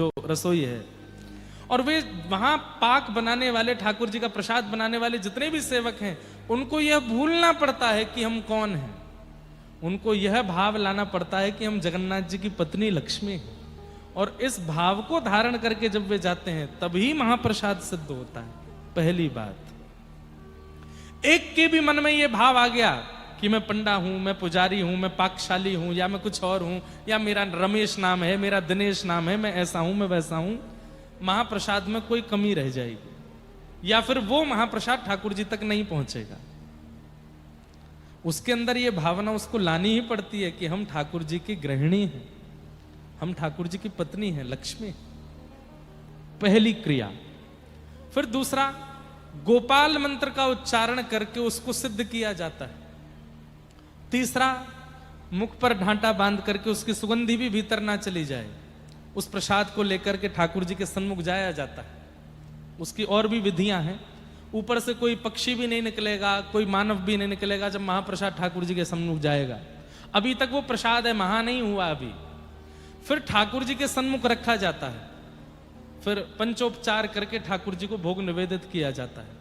जो रसोई है, और वे वहां पाक बनाने वाले, ठाकुर जी का प्रसाद बनाने वाले जितने भी सेवक हैं, उनको यह भूलना पड़ता है कि हम कौन हैं। उनको यह भाव लाना पड़ता है कि हम जगन्नाथ जी की पत्नी लक्ष्मी हैं, और इस भाव को धारण करके जब वे जाते हैं तभी महाप्रसाद सिद्ध होता है। पहली बात, एक के भी मन में यह भाव आ गया कि मैं पंडा हूं, मैं पुजारी हूं, मैं पाकशाली हूं, या मैं कुछ और हूं, या मेरा रमेश नाम है, मेरा दिनेश नाम है, मैं ऐसा हूं, मैं वैसा हूं, महाप्रसाद में कोई कमी रह जाएगी, या फिर वो महाप्रसाद ठाकुर जी तक नहीं पहुंचेगा। उसके अंदर ये भावना उसको लानी ही पड़ती है कि हम ठाकुर जी की गृहिणी हैं, हम ठाकुर जी की पत्नी हैं, लक्ष्मी। पहली क्रिया। फिर दूसरा, गोपाल मंत्र का उच्चारण करके उसको सिद्ध किया जाता है। तीसरा, मुख पर ढांटा बांध करके उसकी सुगंधी भी भीतर ना चली जाए, उस प्रसाद को लेकर के ठाकुर जी के सन्मुख जाया जाता है। उसकी और भी विधियां हैं। ऊपर से कोई पक्षी भी नहीं निकलेगा, कोई मानव भी नहीं निकलेगा जब महाप्रसाद ठाकुर जी के सन्मुख जाएगा। अभी तक वो प्रसाद है, महा नहीं हुआ अभी। फिर ठाकुर जी के सन्मुख रखा जाता है, फिर पंचोपचार करके ठाकुर जी को भोग निवेदित किया जाता है।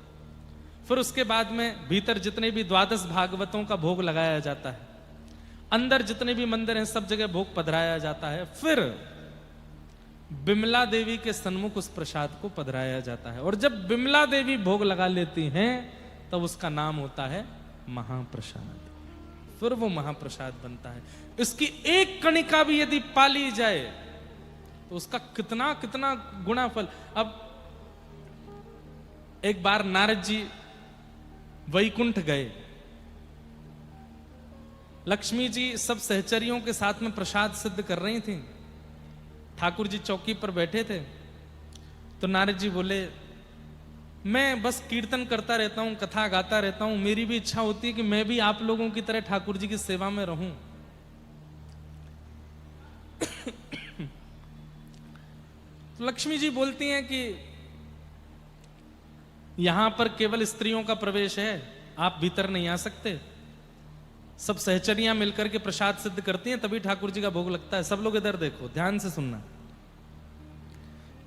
फिर उसके बाद में भीतर जितने भी 12 भागवतों का भोग लगाया जाता है, अंदर जितने भी मंदिर हैं सब जगह भोग पधराया जाता है। फिर बिमला देवी के सन्मुख उस प्रसाद को पधराया जाता है, और जब बिमला देवी भोग लगा लेती हैं तब उसका नाम होता है महाप्रसाद। फिर वो महाप्रसाद बनता है। इसकी एक कणिका भी यदि पाली जाए तो उसका कितना कितना गुना फल। अब एक बार नारद जी वैकुंठ गए, लक्ष्मी जी सब सहचरियों के साथ में प्रसाद सिद्ध कर रही थी, ठाकुर जी चौकी पर बैठे थे। तो नारद जी बोले, मैं बस कीर्तन करता रहता हूं, कथा गाता रहता हूं, मेरी भी इच्छा होती है कि मैं भी आप लोगों की तरह ठाकुर जी की सेवा में रहूं। तो लक्ष्मी जी बोलती हैं कि यहां पर केवल स्त्रियों का प्रवेश है, आप भीतर नहीं आ सकते। सब सहचरियां मिलकर के प्रसाद सिद्ध करती हैं, तभी ठाकुर जी का भोग लगता है। सब लोग इधर देखो, ध्यान से सुनना।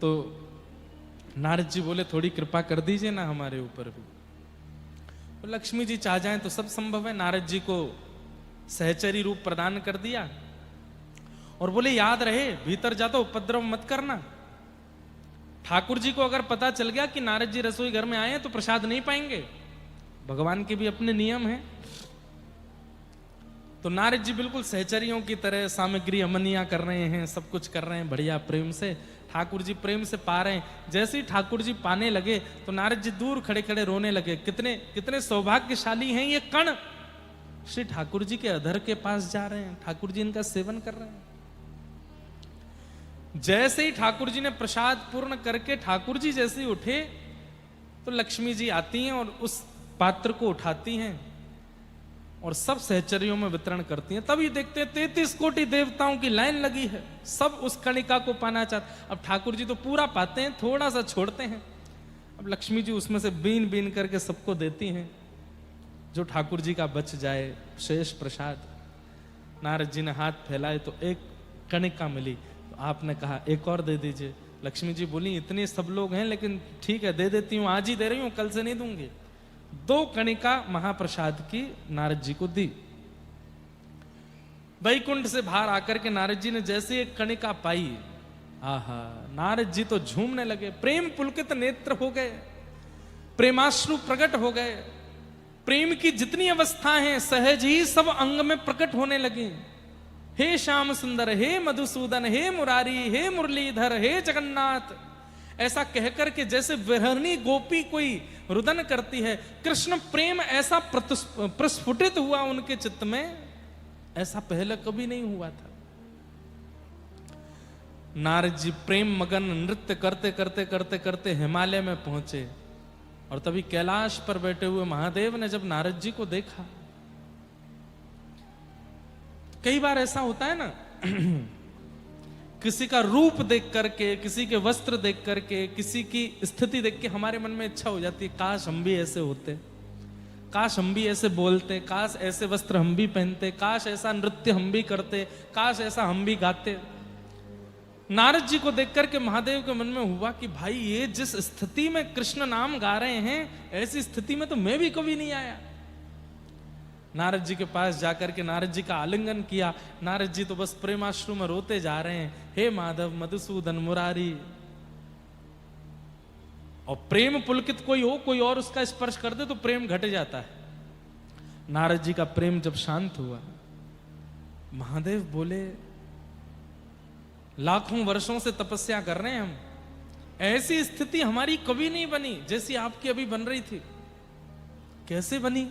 तो नारद जी बोले, थोड़ी कृपा कर दीजिए ना हमारे ऊपर भी। तो लक्ष्मी जी चाह जाएं तो सब संभव है। नारद जी को सहचरी रूप प्रदान कर दिया और बोले, याद रहे भीतर जाता उपद्रव मत करना। ठाकुर जी को अगर पता चल गया कि नारद जी रसोई घर में आए हैं तो प्रसाद नहीं पाएंगे, भगवान के भी अपने नियम हैं। तो नारद जी बिल्कुल सहचरियों की तरह सामग्री अमनिया कर रहे हैं, सब कुछ कर रहे हैं बढ़िया प्रेम से। ठाकुर जी प्रेम से पा रहे हैं। जैसे ही ठाकुर जी पाने लगे तो नारद जी दूर खड़े खड़े रोने लगे। कितने कितने सौभाग्यशाली हैं ये कण, श्री ठाकुर जी के अधर के पास जा रहे हैं, ठाकुर जी इनका सेवन कर रहे हैं। जैसे ही ठाकुर जी ने प्रसाद पूर्ण करके ठाकुर जी जैसे ही उठे तो लक्ष्मी जी आती हैं और उस पात्र को उठाती हैं और सब सहचरियों में वितरण करती हैं। तभी देखते हैं 33 कोटि देवताओं की लाइन लगी है, सब उस कणिका को पाना चाहते। अब ठाकुर जी तो पूरा पाते हैं, थोड़ा सा छोड़ते हैं। अब लक्ष्मी जी उसमें से बीन बीन करके सबको देती हैं, जो ठाकुर जी का बच जाए शेष प्रसाद। नारद जी ने हाथ फैलाए तो एक कणिका मिली, तो आपने कहा एक और दे दीजिए। लक्ष्मी जी बोली, इतने सब लोग हैं लेकिन ठीक है दे देती हूँ, आज ही दे रही हूँ, कल से नहीं दूंगी। 2 कणिका महाप्रसाद की नारद जी को दी। वैकुंठ से बाहर आकर के नारद जी ने जैसे एक कणिका पाई, आहा, नारद जी तो झूमने लगे, प्रेम पुलकित नेत्र हो गए, प्रेमाश्रु प्रकट हो गए। प्रेम की जितनी अवस्था हैं सहज ही सब अंग में प्रकट होने लगी। हे श्याम सुंदर, हे मधुसूदन, हे मुरारी, हे मुरलीधर, हे जगन्नाथ, ऐसा कहकर के जैसे विहरणी गोपी कोई रुदन करती है, कृष्ण प्रेम ऐसा प्रस्फुटित हुआ उनके चित्त में, ऐसा पहले कभी नहीं हुआ था। नारद जी प्रेम मगन नृत्य करते करते करते करते हिमालय में पहुंचे, और तभी कैलाश पर बैठे हुए महादेव ने जब नारद जी को देखा, कई बार ऐसा होता है ना किसी का रूप देख करके, किसी के वस्त्र देख करके, किसी की स्थिति देख के हमारे मन में इच्छा हो जाती है, काश हम भी ऐसे होते, काश हम भी ऐसे बोलते, काश ऐसे वस्त्र हम भी पहनते, काश ऐसा नृत्य हम भी करते, काश ऐसा हम भी गाते। नारद जी को देख करके महादेव के मन में हुआ कि भाई ये जिस स्थिति में कृष्ण नाम गा रहे हैं, ऐसी स्थिति में तो मैं भी कभी नहीं आया। नारद जी के पास जाकर के नारद जी का आलिंगन किया। नारद जी तो बस प्रेमाश्रु में रोते जा रहे हैं, हे माधव मधुसूदन मुरारी। और प्रेम पुलकित कोई हो, कोई और उसका स्पर्श कर दे तो प्रेम घट जाता है। नारद जी का प्रेम जब शांत हुआ, महादेव बोले, लाखों वर्षों से तपस्या कर रहे हैं हम, ऐसी स्थिति हमारी कभी नहीं बनी जैसी आपकी अभी बन रही थी। कैसे बनी?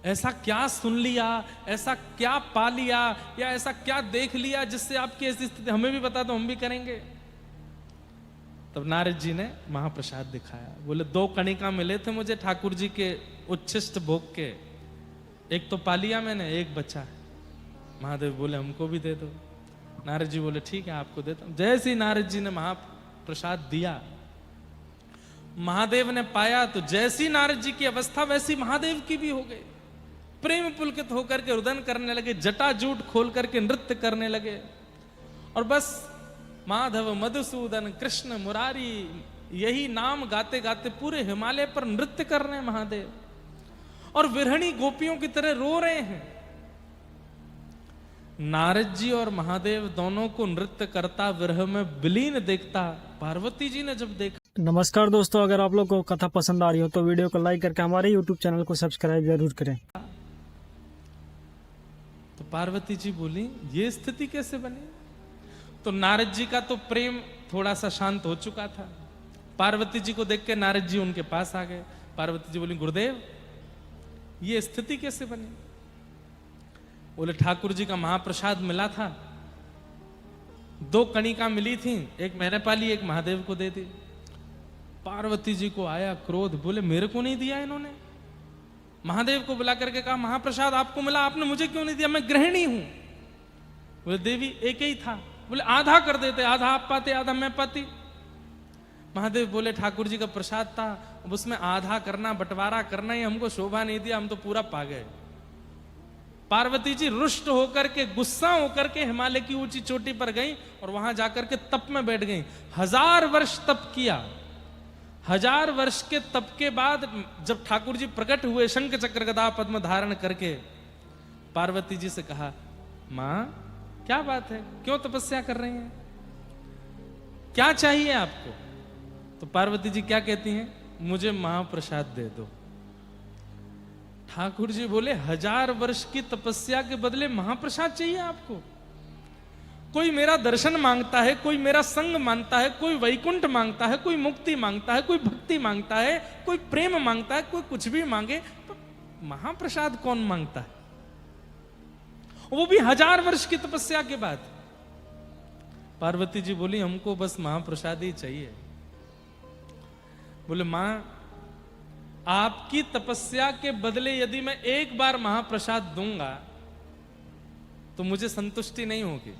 ऐसा क्या सुन लिया, ऐसा क्या पा लिया, या ऐसा क्या देख लिया जिससे आपकी ऐसी स्थिति? हमें भी बता दो, हम भी करेंगे। तब नारद जी ने महाप्रसाद दिखाया। बोले 2 कणिका मिले थे मुझे ठाकुर जी के उच्छिष्ट भोग के, एक तो पा लिया मैंने, एक बचा है। महादेव बोले हमको भी दे दो। नारद जी बोले ठीक है आपको देता हूं। जैसे ही नारद जी ने महाप्रसाद दिया, महादेव ने पाया तो जैसी नारद जी की अवस्था वैसी महादेव की भी हो गई। प्रेम पुलकित होकर के रुदन करने लगे, जटाजूट खोल करके नृत्य करने लगे। और बस माधव मधुसूदन कृष्ण मुरारी यही नाम गाते गाते पूरे हिमालय पर नृत्य कर रहे हैं महादेव, और विरहणी गोपियों की तरह रो रहे हैं। नारद जी और महादेव दोनों को नृत्य करता विरह में विलीन देखता पार्वती जी ने जब देखा। नमस्कार दोस्तों, अगर आप लोग को कथा पसंद आ रही हो तो वीडियो को लाइक करके हमारे YouTube चैनल को सब्सक्राइब जरूर करें। तो पार्वती जी बोली ये स्थिति कैसे बनी? तो नारद जी का तो प्रेम थोड़ा सा शांत हो चुका था। पार्वती जी को देख के नारद जी उनके पास आ गए। पार्वती जी बोली गुरुदेव ये स्थिति कैसे बनी? बोले ठाकुर जी का महाप्रसाद मिला था, 2 कणिका मिली थी, एक मैंने पाली, एक महादेव को दे दी। पार्वती जी को आया क्रोध, बोले मेरे को नहीं दिया इन्होंने। महादेव को बुला करके कहा महाप्रसाद आपको मिला, आपने मुझे क्यों नहीं दिया, मैं गृहिणी हूं। बोले देवी एक ही था। बोले आधा कर देते, आधा आप पाते आधा मैं पाती। महादेव बोले ठाकुर जी का प्रसाद था, अब उसमें आधा करना बंटवारा करना ही हमको शोभा नहीं दिया, हम तो पूरा पा गए। पार्वती जी रुष्ट होकर के, गुस्सा होकर के हिमालय की ऊंची चोटी पर गई और वहां जाकर के तप में बैठ गई। 1000 वर्ष तप किया। 1000 वर्ष के तप के बाद जब ठाकुर जी प्रकट हुए शंख चक्र गदा पद्म धारण करके, पार्वती जी से कहा मां क्या बात है, क्यों तपस्या कर रही हैं, क्या चाहिए आपको? तो पार्वती जी क्या कहती हैं, मुझे महाप्रसाद दे दो। ठाकुर जी बोले 1000 वर्ष की तपस्या के बदले महाप्रसाद चाहिए आपको? कोई मेरा दर्शन मांगता है, कोई मेरा संग मांगता है, कोई वैकुंठ मांगता है, कोई मुक्ति मांगता है, कोई भक्ति मांगता है, कोई प्रेम मांगता है, कोई कुछ भी मांगे, तो महाप्रसाद कौन मांगता है? वो भी 1000 वर्ष की तपस्या के बाद। पार्वती जी बोली हमको बस महाप्रसाद ही चाहिए। बोले मां आपकी तपस्या के बदले यदि मैं एक बार महाप्रसाद दूंगा तो मुझे संतुष्टि नहीं होगी,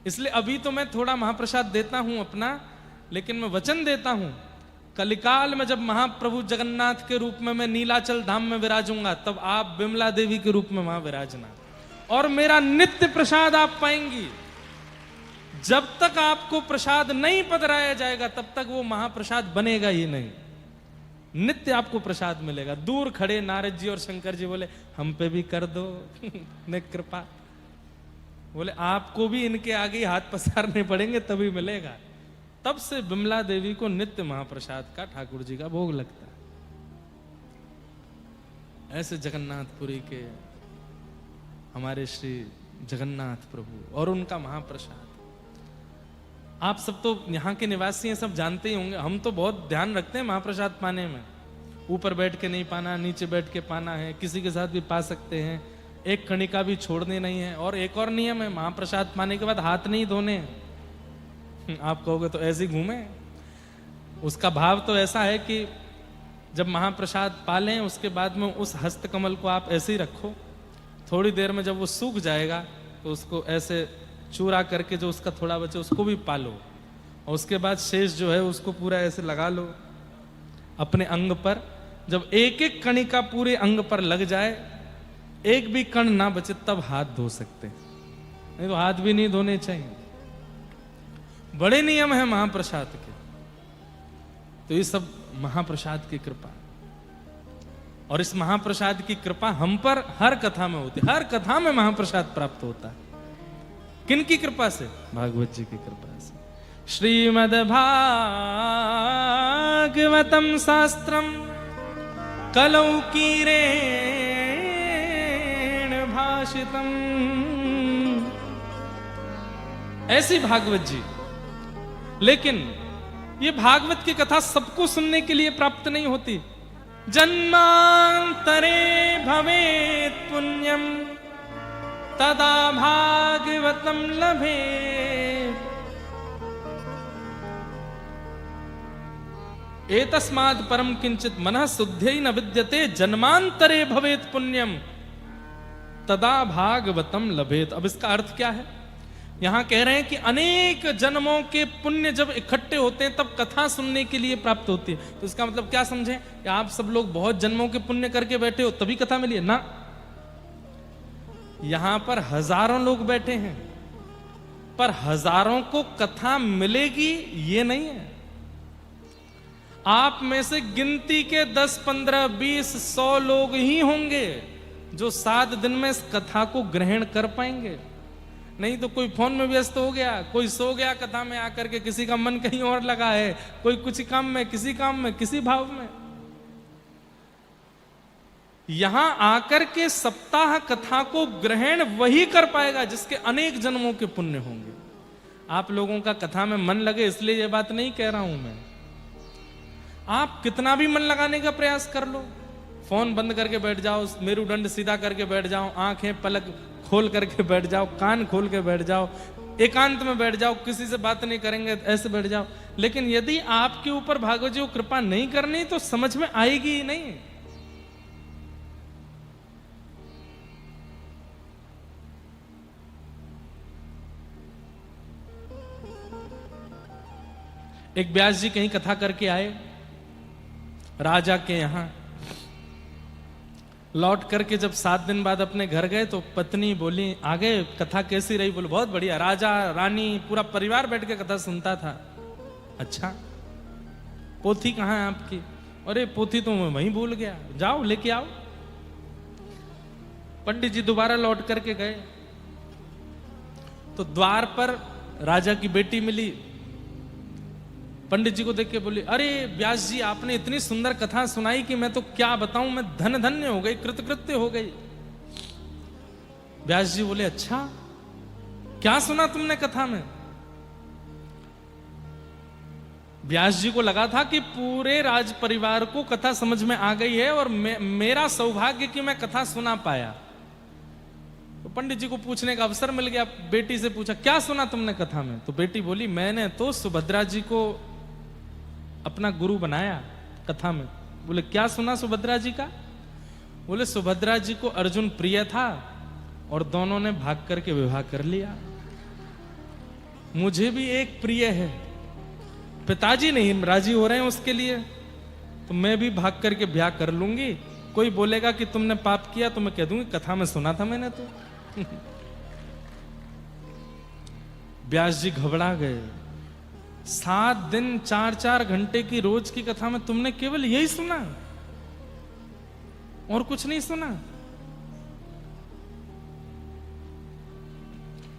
इसलिए अभी तो मैं थोड़ा महाप्रसाद देता हूं अपना, लेकिन मैं वचन देता हूं कलिकाल में जब महाप्रभु जगन्नाथ के रूप में मैं नीलाचल धाम में विराजूंगा, तब आप विमला देवी के रूप में वहां विराजना, और मेरा नित्य प्रसाद आप पाएंगी। जब तक आपको प्रसाद नहीं पधराया जाएगा तब तक वो महाप्रसाद बनेगा ही नहीं, नित्य आपको प्रसाद मिलेगा। दूर खड़े नारद जी और शंकर जी बोले हम पे भी कर दो ने कृपा। बोले आपको भी इनके आगे हाथ पसारने पड़ेंगे तभी मिलेगा। तब से विमला देवी को नित्य महाप्रसाद का ठाकुर जी का भोग लगता है। ऐसे जगन्नाथपुरी के हमारे श्री जगन्नाथ प्रभु और उनका महाप्रसाद, आप सब तो यहाँ के निवासी हैं, सब जानते ही होंगे। हम तो बहुत ध्यान रखते हैं महाप्रसाद पाने में, ऊपर बैठ के नहीं पाना, नीचे बैठ के पाना है, किसी के साथ भी पा सकते हैं, एक कणिका भी छोड़नी नहीं है। और एक और नियम है, महाप्रसाद पाने के बाद हाथ नहीं धोने। आप कहोगे तो ऐसे ही घूमे, उसका भाव तो ऐसा है कि जब महाप्रसाद पा लें उसके बाद में उस हस्त कमल को आप ऐसे ही रखो, थोड़ी देर में जब वो सूख जाएगा तो उसको ऐसे चूरा करके जो उसका थोड़ा बचे उसको भी पालो, और उसके बाद शेष जो है उसको पूरा ऐसे लगा लो अपने अंग पर। जब एक एक कणिका पूरे अंग पर लग जाए, एक भी कण ना बचे, तब हाथ धो सकते हैं, नहीं तो हाथ भी नहीं धोने चाहिए। बड़े नियम है महाप्रसाद के। तो ये सब महाप्रसाद की कृपा, और इस महाप्रसाद की कृपा हम पर हर कथा में होती है। हर कथा में महाप्रसाद प्राप्त होता है। किन की कृपा से? भागवत जी की कृपा से। श्रीमद् भागवतम शास्त्रम कलौ कीरेण भाषितम। ऐसी भागवत जी। लेकिन ये भागवत की कथा सबको सुनने के लिए प्राप्त नहीं होती। जन्मांतरे भवेत् पुण्यम तदा भागवतम लभेत्। एतस्माद् परम किंचित मनः शुद्ध्यै न विद्यते जन्मांतरे भवेत् पुण्यम तदा भागवतम लभेत्। अब इसका अर्थ क्या है? यहां कह रहे हैं कि अनेक जन्मों के पुण्य जब इकट्ठे होते हैं तब कथा सुनने के लिए प्राप्त होती है। तो इसका मतलब क्या समझें कि आप सब लोग बहुत जन्मों के पुण्य करके बैठे हो तभी कथा मिली है ना। यहां पर हजारों लोग बैठे हैं, पर हजारों को कथा मिलेगी ये नहीं है। आप में से गिनती के 10, 15, 20, 100 लोग ही होंगे जो 7 दिन में इस कथा को ग्रहण कर पाएंगे। नहीं तो कोई फोन में व्यस्त हो गया, कोई सो गया कथा में आकर के, किसी का मन कहीं और लगा है, कोई कुछ काम में, किसी काम में, किसी भाव में। यहां आकर के सप्ताह कथा को ग्रहण वही कर पाएगा जिसके अनेक जन्मों के पुण्य होंगे। आप लोगों का कथा में मन लगे इसलिए ये बात नहीं कह रहा हूं मैं। आप कितना भी मन लगाने का प्रयास कर लो, फोन बंद करके बैठ जाओ, मेरुदंड सीधा करके बैठ जाओ, आंखें पलक खोल करके बैठ जाओ, कान खोल के बैठ जाओ, एकांत में बैठ जाओ, किसी से बात नहीं करेंगे, ऐसे बैठ जाओ। लेकिन यदि आपके ऊपर भागवत जी को कृपा नहीं करनी तो समझ में आएगी ही नहीं। एक व्यास जी कहीं कथा करके आए राजा के यहां, लौट करके जब 7 दिन बाद अपने घर गए तो पत्नी बोली, आगे कथा कैसी रही? बोले बहुत बढ़िया, राजा रानी पूरा परिवार बैठ के कथा सुनता था। अच्छा, पोथी कहाँ है आपकी? अरे पोथी तो मैं वहीं भूल गया, जाओ लेके आओ। पंडित जी दोबारा लौट करके गए तो द्वार पर राजा की बेटी मिली। पंडित जी को देख के बोली, अरे व्यास जी आपने इतनी सुंदर कथा सुनाई कि मैं तो क्या बताऊं, मैं धन धन्य हो गई, कृतकृत्य हो गई। व्यास जी बोले, अच्छा क्या सुना तुमने कथा में? व्यास जी को लगा था कि पूरे राज परिवार को कथा समझ में आ गई है और मेरा सौभाग्य कि मैं कथा सुना पाया। तो पंडित जी को पूछने का अवसर मिल गया। बेटी से पूछा, क्या सुना तुमने कथा में? तो बेटी बोली, मैंने तो सुभद्रा जी को अपना गुरु बनाया कथा में। बोले, क्या सुना सुभद्रा जी का? बोले, सुभद्रा जी को अर्जुन प्रिय था और दोनों ने भाग करके विवाह कर लिया। मुझे भी एक प्रिय है, पिताजी नहीं राजी हो रहे हैं उसके लिए, तो मैं भी भाग करके ब्याह कर लूंगी। कोई बोलेगा कि तुमने पाप किया तो मैं कह दूंगी कथा में सुना था मैंने तो। व्यास जी घबरा गए। 7 दिन 4-4 घंटे की रोज की कथा में तुमने केवल यही सुना और कुछ नहीं सुना?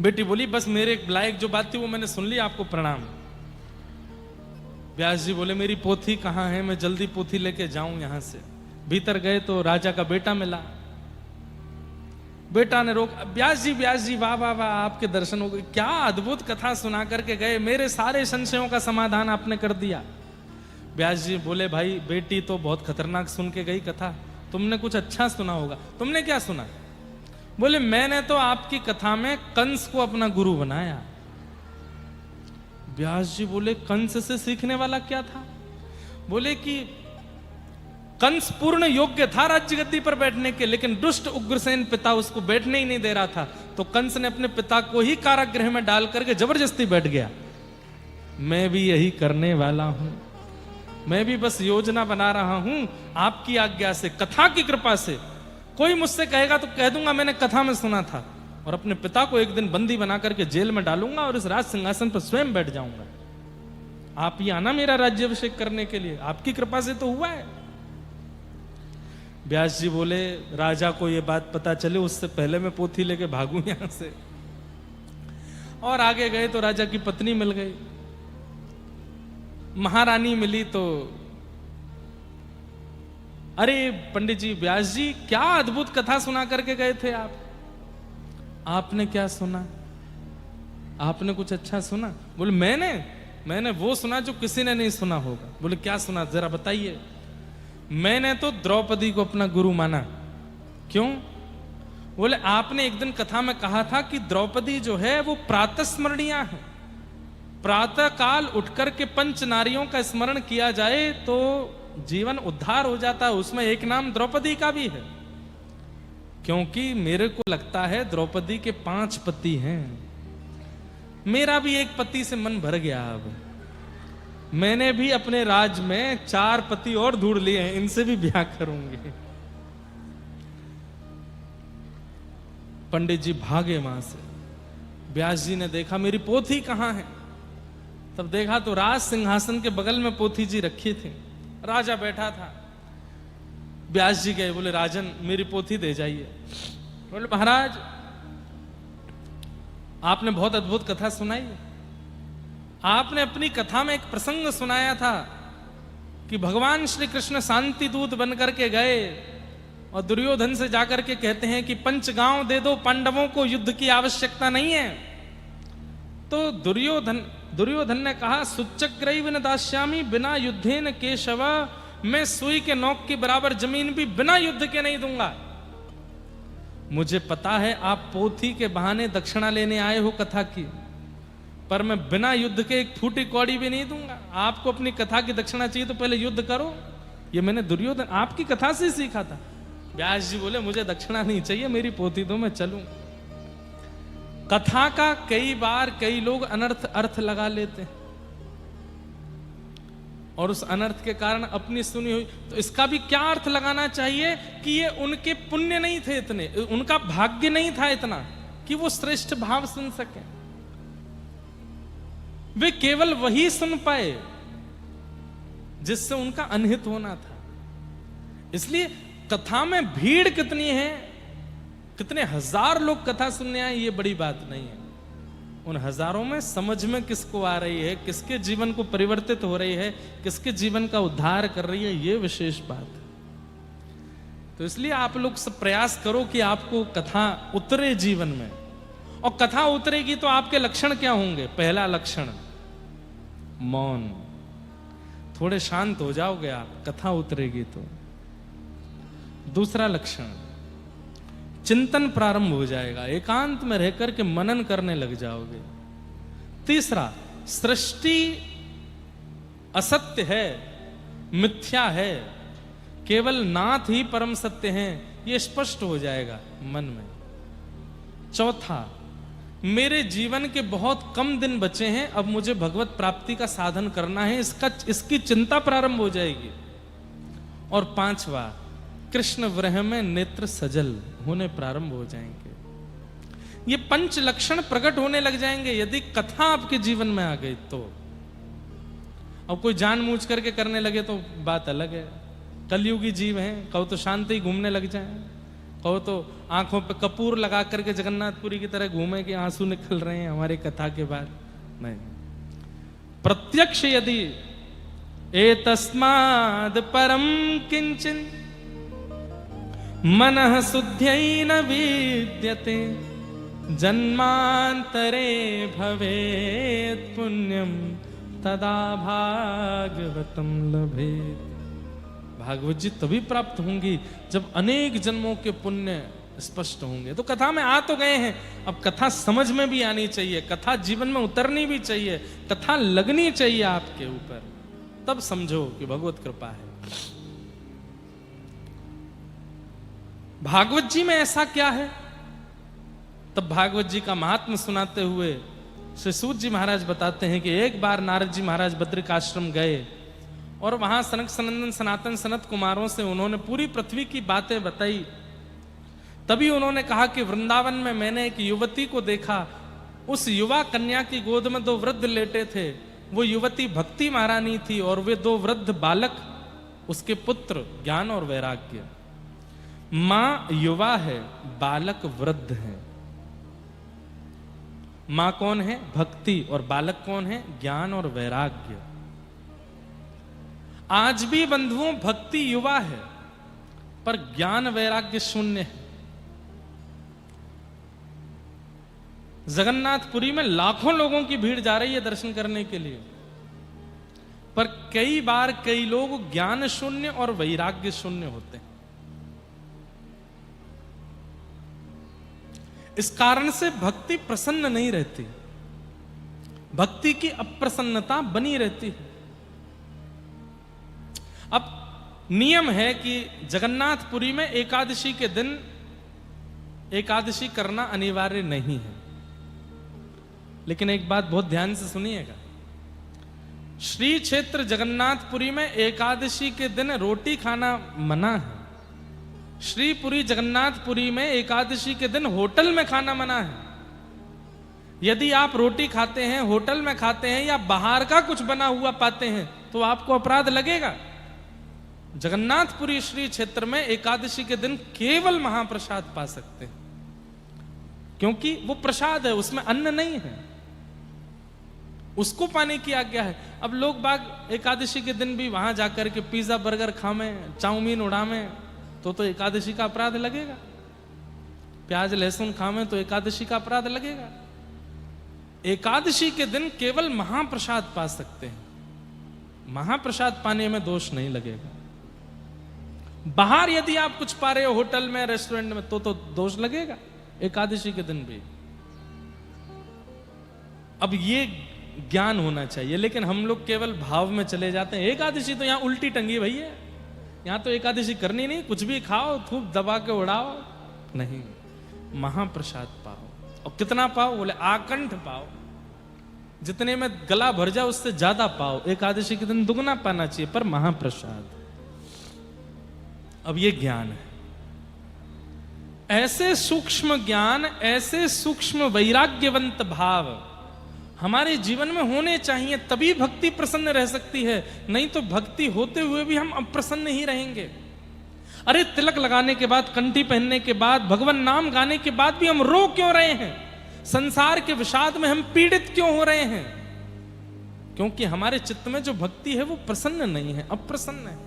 बेटी बोली, बस मेरे लायक जो बात थी वो मैंने सुन ली, आपको प्रणाम। व्यास जी बोले, मेरी पोथी कहां है, मैं जल्दी पोथी लेके जाऊं यहां से। भीतर गए तो राजा का बेटा मिला। बेटा ने रोक, व्यास जी वाह वाह वाह, आपके दर्शन हो गए, क्या अद्भुत कथा सुना करके गए, मेरे सारे संशयों का समाधान आपने कर दिया। व्यास जी बोले, भाई बेटी तो बहुत खतरनाक सुन के गई कथा, तुमने कुछ अच्छा सुना होगा। तुमने क्या सुना? बोले, मैंने तो आपकी कथा में कंस को अपना गुरु बनाया। व्यास जी बोले, कंस से सीखने वाला क्या था? बोले कि कंस पूर्ण योग्य था राज्य गद्दी पर बैठने के, लेकिन दुष्ट उग्रसेन पिता उसको बैठने ही नहीं दे रहा था, तो कंस ने अपने पिता को ही कारागृह में डाल करके जबरदस्ती बैठ गया। मैं भी यही करने वाला हूं, मैं भी बस योजना बना रहा हूं आपकी आज्ञा से, कथा की कृपा से। कोई मुझसे कहेगा तो कह दूंगा मैंने कथा में सुना था, और अपने पिता को एक दिन बंदी बना करके जेल में डालूंगा और इस राज सिंहासन पर स्वयं बैठ जाऊंगा। आप ही आना मेरा राज्याभिषेक करने के लिए, आपकी कृपा से तो हुआ है। व्यास जी बोले राजा को ये बात पता चले उससे पहले मैं पोथी लेके भागूं यहां से। और आगे गए तो राजा की पत्नी मिल गई, महारानी मिली तो अरे पंडित जी, व्यास जी क्या अद्भुत कथा सुना करके गए थे आप। आपने क्या सुना? आपने कुछ अच्छा सुना? बोले मैंने वो सुना जो किसी ने नहीं सुना होगा। बोले क्या सुना, जरा बताइए। मैंने तो द्रौपदी को अपना गुरु माना। क्यों? बोले आपने एक दिन कथा में कहा था कि द्रौपदी जो है वो प्रातः स्मरणीय है, प्रातः काल उठकर के पंच नारियों का स्मरण किया जाए तो जीवन उद्धार हो जाता है। उसमें एक नाम द्रौपदी का भी है, क्योंकि मेरे को लगता है द्रौपदी के 5 पति हैं। मेरा भी एक पति से मन भर गया। अब मैंने भी अपने राज में 4 पति और ढूंढ लिए हैं, इनसे भी ब्याह करूंगी। पंडित जी भागे वहां से। व्यास जी ने देखा मेरी पोथी कहां है। तब देखा तो राज सिंहासन के बगल में पोथी जी रखी थी, राजा बैठा था। व्यास जी गए, बोले राजन मेरी पोथी दे जाइए। बोले महाराज आपने बहुत अद्भुत कथा सुनाई। आपने अपनी कथा में एक प्रसंग सुनाया था कि भगवान श्री कृष्ण शांति दूत बनकर के गए और दुर्योधन से जाकर के कहते हैं कि पंचगांव दे दो, पांडवों को युद्ध की आवश्यकता नहीं है। तो दुर्योधन ने कहा सुच्चक्रैव न दास्यामि बिना युद्धेन केशव, मैं सुई के नोक के बराबर जमीन भी बिना युद्ध के नहीं दूंगा। मुझे पता है आप पोथी के बहाने दक्षिणा लेने आए हो कथा की, पर मैं बिना युद्ध के एक फूटी कौड़ी भी नहीं दूंगा। आपको अपनी कथा की दक्षिणा चाहिए तो पहले युद्ध करो। ये मैंने दुर्योधन आपकी कथा से सीखा था। व्यास जी बोले मुझे दक्षिणा नहीं चाहिए, मेरी पोथी दो, मैं चलूं। कथा का कई बार कई लोग अनर्थ अर्थ लगा लेते हैं और उस अनर्थ के कारण अपनी सुनी हुई, तो इसका भी क्या अर्थ लगाना चाहिए कि ये उनके पुण्य नहीं थे इतने, उनका भाग्य नहीं था इतना कि वो श्रेष्ठ भाव सुन सके। वे केवल वही सुन पाए जिससे उनका अनहित होना था। इसलिए कथा में भीड़ कितनी है, कितने हजार लोग कथा सुनने आए, ये बड़ी बात नहीं है। उन हजारों में समझ में किसको आ रही है, किसके जीवन को परिवर्तित हो रही है, किसके जीवन का उद्धार कर रही है, ये विशेष बात है। तो इसलिए आप लोग सब प्रयास करो कि आपको कथा उतरे जीवन में। और कथा उतरेगी तो आपके लक्षण क्या होंगे? पहला लक्षण मौन, थोड़े शांत हो जाओगे आप, कथा उतरेगी तो। दूसरा लक्षण चिंतन प्रारंभ हो जाएगा, एकांत में रहकर के मनन करने लग जाओगे। तीसरा सृष्टि असत्य है, मिथ्या है, केवल नाथ ही परम सत्य हैं, यह स्पष्ट हो जाएगा मन में। चौथा मेरे जीवन के बहुत कम दिन बचे हैं, अब मुझे भगवत प्राप्ति का साधन करना है, इसकी चिंता प्रारंभ हो जाएगी। और पांचवा कृष्ण विरह में नेत्र सजल होने प्रारंभ हो जाएंगे। ये 5 लक्षण प्रकट होने लग जाएंगे यदि कथा आपके जीवन में आ गई तो। अब कोई जानबूझ करके करने लगे तो बात अलग है। कलयुगी जीव हैं, कहो तो शांति घूमने लग जाए, कहो तो आंखों पे कपूर लगा करके जगन्नाथपुरी की तरह घूमे कि आंसू निकल रहे हैं हमारी कथा के बाद। नहीं, प्रत्यक्ष यदि एतस्माद् परम किंचन मनः शुद्ध्यै न विद्यते जन्मांतरे भवेत् पुण्यम तदा भागवतम लभेत्। भागवत जी तभी प्राप्त होंगी जब अनेक जन्मों के पुण्य स्पष्ट होंगे। तो कथा में आ तो गए हैं, अब कथा समझ में भी आनी चाहिए, कथा जीवन में उतरनी भी चाहिए, कथा लगनी चाहिए आपके ऊपर, तब समझो कि भगवत कृपा है। भागवत जी में ऐसा क्या है? तब भागवत जी का महात्म्य सुनाते हुए श्री सूत जी महाराज बताते हैं कि एक बार नारद जी महाराज बद्रिक आश्रम गए और वहां सनक सनंदन सनातन सनत कुमारों से उन्होंने पूरी पृथ्वी की बातें बताई। तभी उन्होंने कहा कि वृंदावन में मैंने एक युवती को देखा, उस युवा कन्या की गोद में 2 वृद्ध लेटे थे। वो युवती भक्ति महारानी थी और वे 2 वृद्ध बालक उसके पुत्र ज्ञान और वैराग्य। मां युवा है, बालक वृद्ध है। मां कौन है? भक्ति। और बालक कौन है? ज्ञान और वैराग्य। आज भी बंधुओं भक्ति युवा है पर ज्ञान वैराग्य शून्य है। जगन्नाथपुरी में लाखों लोगों की भीड़ जा रही है दर्शन करने के लिए, पर कई बार कई लोग ज्ञान शून्य और वैराग्य शून्य होते हैं। इस कारण से भक्ति प्रसन्न नहीं रहती, भक्ति की अप्रसन्नता बनी रहती है। अब नियम है कि जगन्नाथपुरी में एकादशी के दिन एकादशी करना अनिवार्य नहीं है, लेकिन एक बात बहुत ध्यान से सुनिएगा। श्री क्षेत्र जगन्नाथपुरी में एकादशी के दिन रोटी खाना मना है। श्रीपुरी जगन्नाथपुरी में एकादशी के दिन होटल में खाना मना है। यदि आप रोटी खाते हैं, होटल में खाते हैं या बाहर का कुछ बना हुआ पाते हैं तो आपको अपराध लगेगा। जगन्नाथपुरी श्री क्षेत्र में एकादशी के दिन केवल महाप्रसाद पा सकते हैं, क्योंकि वो प्रसाद है, उसमें अन्न नहीं है, उसको पाने की आज्ञा है। अब लोग बाग एकादशी के दिन भी वहां जाकर के पिज्जा बर्गर खामें, चाउमीन उड़ामें तो एकादशी का अपराध लगेगा। प्याज लहसुन खामें तो एकादशी का अपराध लगेगा। एकादशी के दिन केवल महाप्रसाद पा सकते हैं, महाप्रसाद पाने में दोष नहीं लगेगा। बाहर यदि आप कुछ पा रहे हो होटल में, रेस्टोरेंट में, तो दोष लगेगा एकादशी के दिन भी। अब ये ज्ञान होना चाहिए, लेकिन हम लोग केवल भाव में चले जाते हैं। एकादशी तो यहां उल्टी टंगी भैया, यहां तो एकादशी करनी नहीं, कुछ भी खाओ, थूक दबा के उड़ाओ। नहीं, महाप्रसाद पाओ। और कितना पाओ? बोले आकंठ पाओ, जितने में गला भर जाए उससे ज्यादा पाओ। एकादशी के दिन दुगना पाना चाहिए, पर महाप्रसाद। अब ये ज्ञान है। ऐसे सूक्ष्म ज्ञान, ऐसे सूक्ष्म वैराग्यवंत भाव हमारे जीवन में होने चाहिए, तभी भक्ति प्रसन्न रह सकती है। नहीं तो भक्ति होते हुए भी हम अप्रसन्न ही रहेंगे। अरे तिलक लगाने के बाद, कंठी पहनने के बाद, भगवान नाम गाने के बाद भी हम रो क्यों रहे हैं? संसार के विषाद में हम पीड़ित क्यों हो रहे हैं? क्योंकि हमारे चित्त में जो भक्ति है वो प्रसन्न नहीं है, अप्रसन्न है।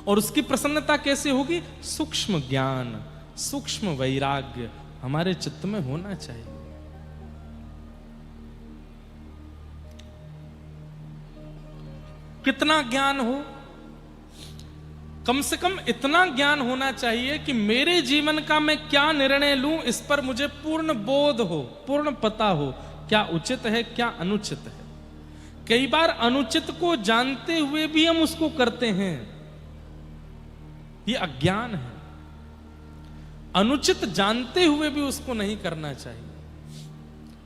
और उसकी प्रसन्नता कैसे होगी? सूक्ष्म ज्ञान, सूक्ष्म वैराग्य हमारे चित्त में होना चाहिए। कितना ज्ञान हो? कम से कम इतना ज्ञान होना चाहिए कि मेरे जीवन का मैं क्या निर्णय लूं इस पर मुझे पूर्ण बोध हो, पूर्ण पता हो, क्या उचित है, क्या अनुचित है। कई बार अनुचित को जानते हुए भी हम उसको करते हैं, ये अज्ञान है। अनुचित जानते हुए भी उसको नहीं करना चाहिए।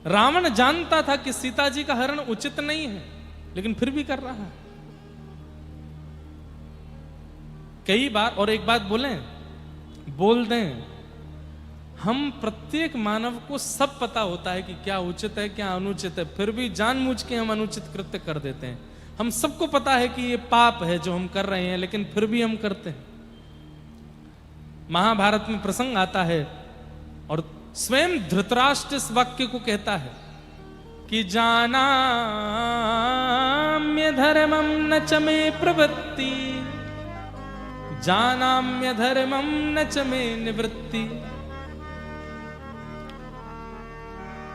रावण जानता था कि सीता जी का हरण उचित नहीं है, लेकिन फिर भी कर रहा है। कई बार, और एक बात बोल दें, हम प्रत्येक मानव को सब पता होता है कि क्या उचित है, क्या अनुचित है, फिर भी जानबूझ के हम अनुचित कृत्य कर देते हैं। हम सबको पता है कि ये पाप है जो हम कर रहे हैं, लेकिन फिर भी हम करते हैं। महाभारत में प्रसंग आता है और स्वयं धृतराष्ट्र इस वाक्य को कहता है कि जानाम्य धर्मम न च मे प्रवृत्ति, जानाम्य धर्मम न च मे निवृत्ति।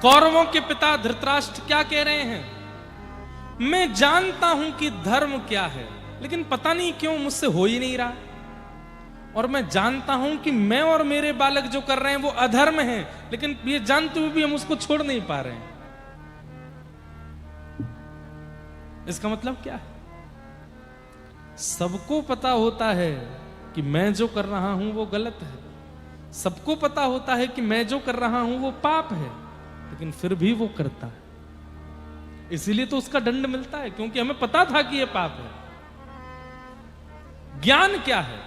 कौरवों के पिता धृतराष्ट्र क्या कह रहे हैं? मैं जानता हूं कि धर्म क्या है, लेकिन पता नहीं क्यों मुझसे हो ही नहीं रहा। और मैं जानता हूं कि मैं और मेरे बालक जो कर रहे हैं वो अधर्म है, लेकिन ये जानते हुए भी हम उसको छोड़ नहीं पा रहे हैं। इसका मतलब क्या है? सबको पता होता है कि मैं जो कर रहा हूं वो गलत है, सबको पता होता है कि मैं जो कर रहा हूं वो पाप है, लेकिन फिर भी वो करता है। इसीलिए तो उसका दंड मिलता है, क्योंकि हमें पता था कि ये पाप है। ज्ञान क्या है?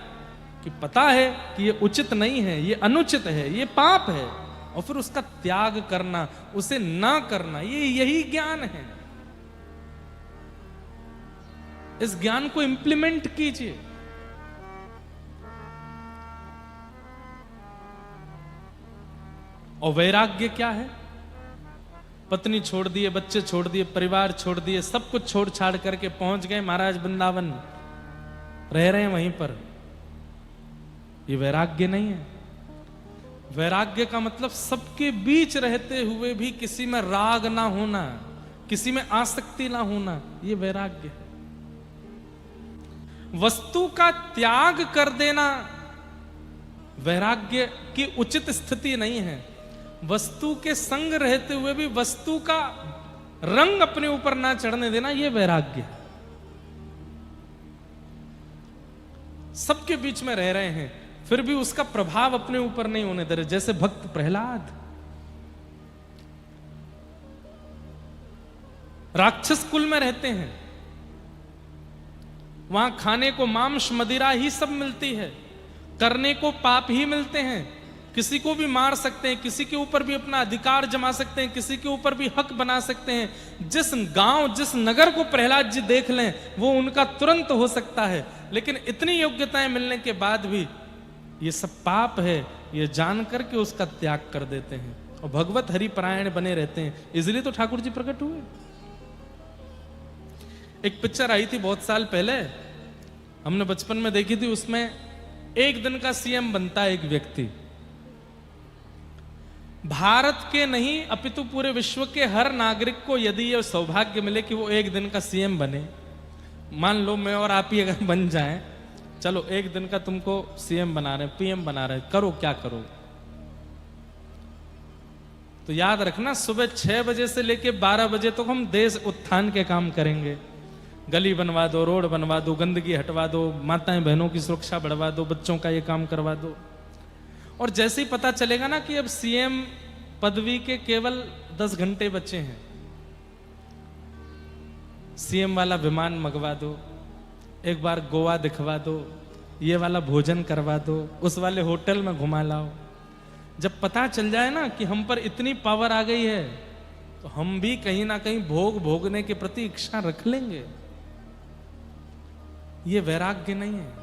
कि पता है कि ये उचित नहीं है, ये अनुचित है, ये पाप है, और फिर उसका त्याग करना, उसे ना करना, यही ज्ञान है। इस ज्ञान को इंप्लीमेंट कीजिए। और वैराग्य क्या है? पत्नी छोड़ दिए, बच्चे छोड़ दिए, परिवार छोड़ दिए, सब कुछ छोड़ छाड़ करके पहुंच गए महाराज वृंदावन, रह रहे हैं वहीं पर। ये वैराग्य नहीं है। वैराग्य का मतलब सबके बीच रहते हुए भी किसी में राग ना होना, किसी में आसक्ति ना होना, ये वैराग्य है। वस्तु का त्याग कर देना वैराग्य की उचित स्थिति नहीं है। वस्तु के संग रहते हुए भी वस्तु का रंग अपने ऊपर ना चढ़ने देना, यह वैराग्य है। सबके बीच में रह रहे हैं, फिर भी उसका प्रभाव अपने ऊपर नहीं होने दे रहे। जैसे भक्त प्रहलाद, राक्षस कुल में रहते हैं, वहां खाने को मांस मदिरा ही सब मिलती है, करने को पाप ही मिलते हैं, किसी को भी मार सकते हैं, किसी के ऊपर भी अपना अधिकार जमा सकते हैं, किसी के ऊपर भी हक बना सकते हैं। जिस गांव, जिस नगर को प्रहलाद जी देख लें, वो उनका तुरंत हो सकता है। लेकिन इतनी योग्यताएं मिलने के बाद भी ये सब पाप है, ये जान करके उसका त्याग कर देते हैं और भगवत हरिपरायण बने रहते हैं। इसलिए तो ठाकुर जी प्रकट हुए। एक पिक्चर आई थी बहुत साल पहले, हमने बचपन में देखी थी। उसमें एक दिन का सीएम बनता है एक व्यक्ति, भारत के नहीं अपितु पूरे विश्व के हर नागरिक को यदि यह सौभाग्य मिले कि वो एक दिन का सीएम बने, मान लो मैं और आप ही अगर बन जाएं, चलो एक दिन का तुमको सीएम बना रहे, पीएम बना रहे, करो क्या करो। तो याद रखना, सुबह 6 बजे से लेके 12 बजे तक हम देश उत्थान के काम करेंगे। गली बनवा दो, रोड बनवा दो, गंदगी हटवा दो, माताएं बहनों की सुरक्षा बढ़वा दो, बच्चों का ये काम करवा दो। और जैसे ही पता चलेगा ना कि अब सीएम पदवी के केवल 10 घंटे बचे हैं, सीएम वाला विमान मंगवा दो, एक बार गोवा दिखवा दो, ये वाला भोजन करवा दो, उस वाले होटल में घुमा लाओ। जब पता चल जाए ना कि हम पर इतनी पावर आ गई है, तो हम भी कहीं ना कहीं भोगने के प्रति इच्छा रख लेंगे। ये वैराग्य नहीं है।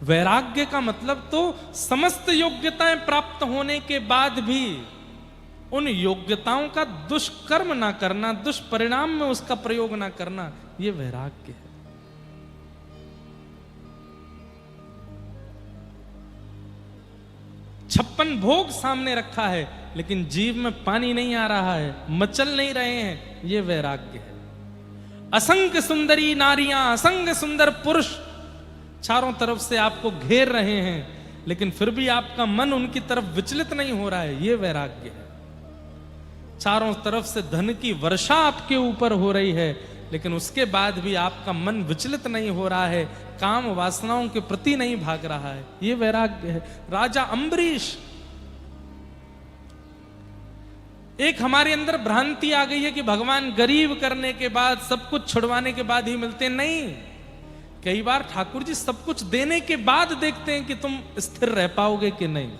वैराग्य का मतलब तो समस्त योग्यताएं प्राप्त होने के बाद भी उन योग्यताओं का दुष्कर्म ना करना, दुष्परिणाम में उसका प्रयोग ना करना, यह वैराग्य है। छप्पन भोग सामने रखा है, लेकिन जीव में पानी नहीं आ रहा है, मचल नहीं रहे हैं, यह वैराग्य है। असंख्य सुंदरी नारियां, असंख्य सुंदर पुरुष चारों तरफ से आपको घेर रहे हैं, लेकिन फिर भी आपका मन उनकी तरफ विचलित नहीं हो रहा है, यह वैराग्य है। चारों तरफ से धन की वर्षा आपके ऊपर हो रही है, लेकिन उसके बाद भी आपका मन विचलित नहीं हो रहा है, काम वासनाओं के प्रति नहीं भाग रहा है, यह वैराग्य है। राजा अम्बरीश, एक हमारे अंदर भ्रांति आ गई है कि भगवान गरीब करने के बाद, सब कुछ छुड़वाने के बाद ही मिलते। नहीं, कई बार ठाकुर जी सब कुछ देने के बाद देखते हैं कि तुम स्थिर रह पाओगे कि नहीं,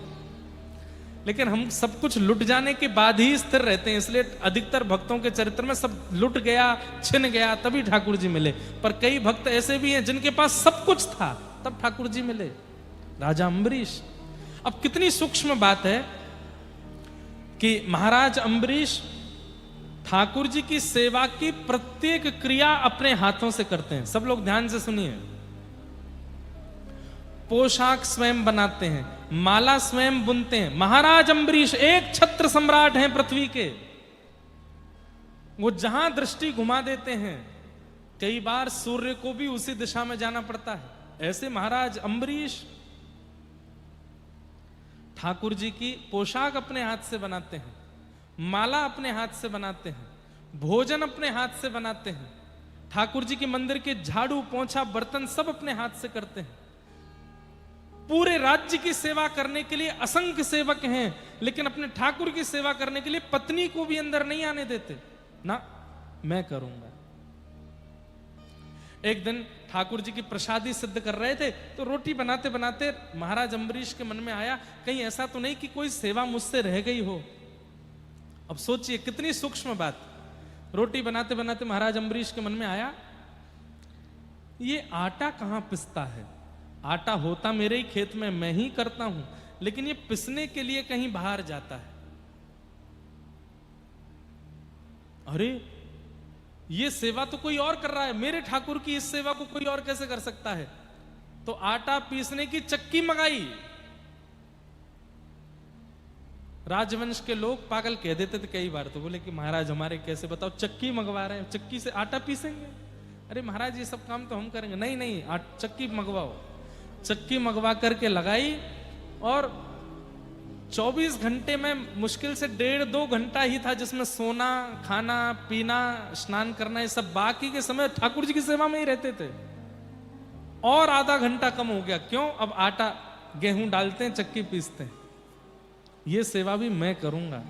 लेकिन हम सब कुछ लुट जाने के बाद ही स्थिर रहते हैं। इसलिए अधिकतर भक्तों के चरित्र में सब लुट गया, छिन गया, तभी ठाकुर जी मिले। पर कई भक्त ऐसे भी हैं जिनके पास सब कुछ था, तब ठाकुर जी मिले। राजा अम्बरीश, अब कितनी सूक्ष्म बात है कि महाराज अम्बरीश ठाकुर जी की सेवा की प्रत्येक क्रिया अपने हाथों से करते हैं। सब लोग ध्यान से सुनिए। पोशाक स्वयं बनाते हैं, माला स्वयं बुनते हैं। महाराज अम्बरीश एक छत्र सम्राट हैं पृथ्वी के, वो जहां दृष्टि घुमा देते हैं, कई बार सूर्य को भी उसी दिशा में जाना पड़ता है। ऐसे महाराज अम्बरीश ठाकुर जी की पोशाक अपने हाथ से बनाते हैं, माला अपने हाथ से बनाते हैं, भोजन अपने हाथ से बनाते हैं, ठाकुर जी के मंदिर के झाड़ू पोंछा बर्तन सब अपने हाथ से करते हैं। पूरे राज्य की सेवा करने के लिए असंख्य सेवक हैं, लेकिन अपने ठाकुर की सेवा करने के लिए पत्नी को भी अंदर नहीं आने देते। ना, मैं करूंगा। एक दिन ठाकुर जी की प्रसादी सिद्ध कर रहे थे, तो रोटी बनाते बनाते महाराज अम्बरीश के मन में आया, कहीं ऐसा तो नहीं कि कोई सेवा मुझसे रह गई हो। अब सोचिए कितनी सूक्ष्म बात। रोटी बनाते बनाते महाराज अम्बरीश के मन में आया, ये आटा कहां पिसता है? आटा होता मेरे ही खेत में, मैं ही करता हूं, लेकिन ये पिसने के लिए कहीं बाहर जाता है। अरे ये सेवा तो कोई और कर रहा है, मेरे ठाकुर की इस सेवा को कोई और कैसे कर सकता है? तो आटा पीसने की चक्की मंगाई। राजवंश के लोग पागल कह देते थे कई बार, तो बोले कि महाराज हमारे कैसे, बताओ चक्की मंगवा रहे हैं, चक्की से आटा पीसेंगे? अरे महाराज ये सब काम तो हम करेंगे। नहीं नहीं, चक्की मंगवाओ। चक्की मंगवा करके लगाई, और 24 घंटे में मुश्किल से 1.5-2 घंटा ही था जिसमें सोना, खाना, पीना, स्नान करना, ये सब बाकी के समय ठाकुर जी की सेवा में ही रहते थे। और आधा घंटा कम हो गया। क्यों? अब आटा गेहूं डालते हैं, चक्की पीसते हैं। ये सेवा भी मैं करूंगा।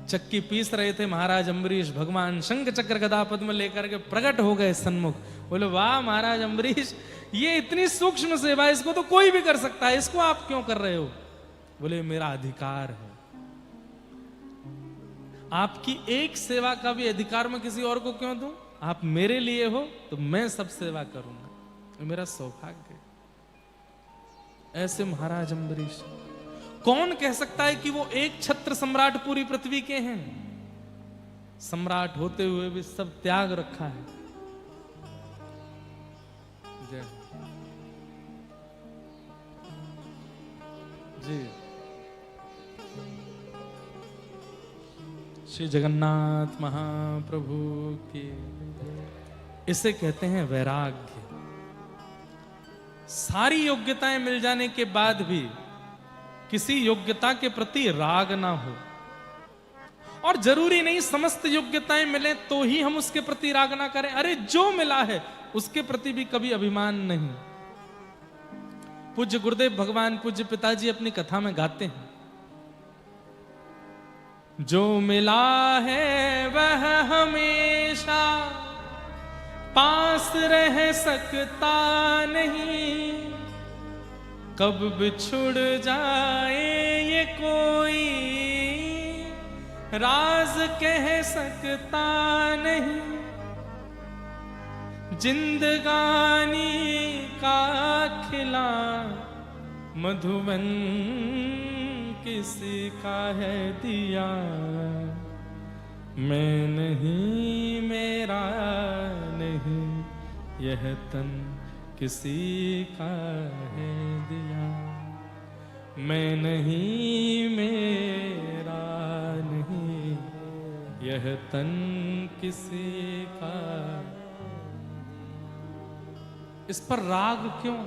चक्की पीस रहे थे महाराज अम्बरीश, भगवान शंख चक्र गदा पद्म लेकर के प्रकट हो गए सन्मुख। बोले वाह महाराज अम्बरीश, ये इतनी सूक्ष्म सेवा, इसको तो कोई भी कर सकता है, इसको आप क्यों कर रहे हो? बोले मेरा अधिकार है। आपकी एक सेवा का भी अधिकार मैं किसी और को क्यों दूं? आप मेरे लिए हो तो मैं सब सेवा करूंगा, मेरा सौभाग्य। ऐसे महाराज अम्बरीश। कौन कह सकता है कि वो एक छत्र सम्राट पूरी पृथ्वी के हैं? सम्राट होते हुए भी सब त्याग रखा है। जय जी। श्री जगन्नाथ महाप्रभु की। इसे कहते हैं वैराग्य। सारी योग्यताएं मिल जाने के बाद भी किसी योग्यता के प्रति राग ना हो। और जरूरी नहीं समस्त योग्यताएं मिले तो ही हम उसके प्रति राग ना करें। अरे जो मिला है उसके प्रति भी कभी अभिमान नहीं। पूज्य गुरुदेव भगवान पूज्य पिताजी अपनी कथा में गाते हैं, जो मिला है वह हमेशा पास रह सकता नहीं, कब बिछुड़ जाए ये कोई राज कह सकता नहीं। जिंदगानी का खिला मधुबन किसी का है दिया, मैं नहीं मेरा नहीं यह तन किसी का है दिया, मैं नहीं मेरा नहीं यह तन किसी का। इस पर राग क्यों?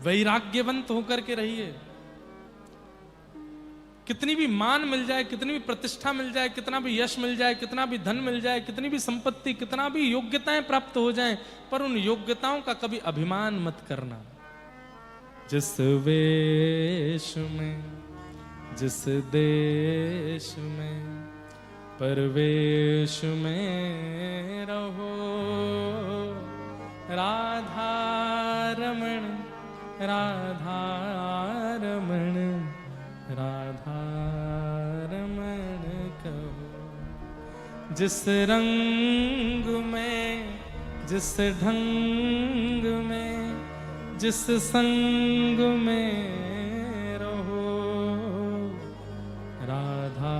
वैराग्यवंत होकर के रहिए। कितनी भी मान मिल जाए, कितनी भी प्रतिष्ठा मिल जाए, कितना भी यश मिल जाए, कितना भी धन मिल जाए, कितनी भी संपत्ति, कितना भी योग्यताएं प्राप्त हो जाएं, पर उन योग्यताओं का कभी अभिमान मत करना। जिस वेश में, जिस देश में, परवेश में रहो, राधा रमण राधा रमण राधा रमण कहो। जिस रंग में, जिस ढंग में, जिस संग में रहो, राधा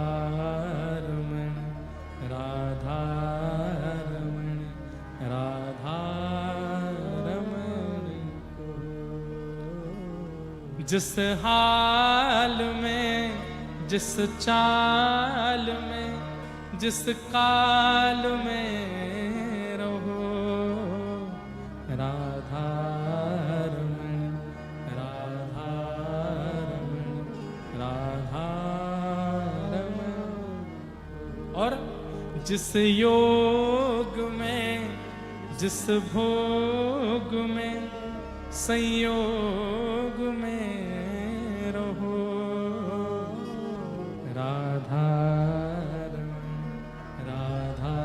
रमण राधा रमण राधा रमण कहो। जिस हाल में, जिस चाल में, जिस काल में रहो, राधा रमण राधा रमण राधा रमण। और जिस योग में, जिस भोग में, संयोग में रहो, राधा रमण राधा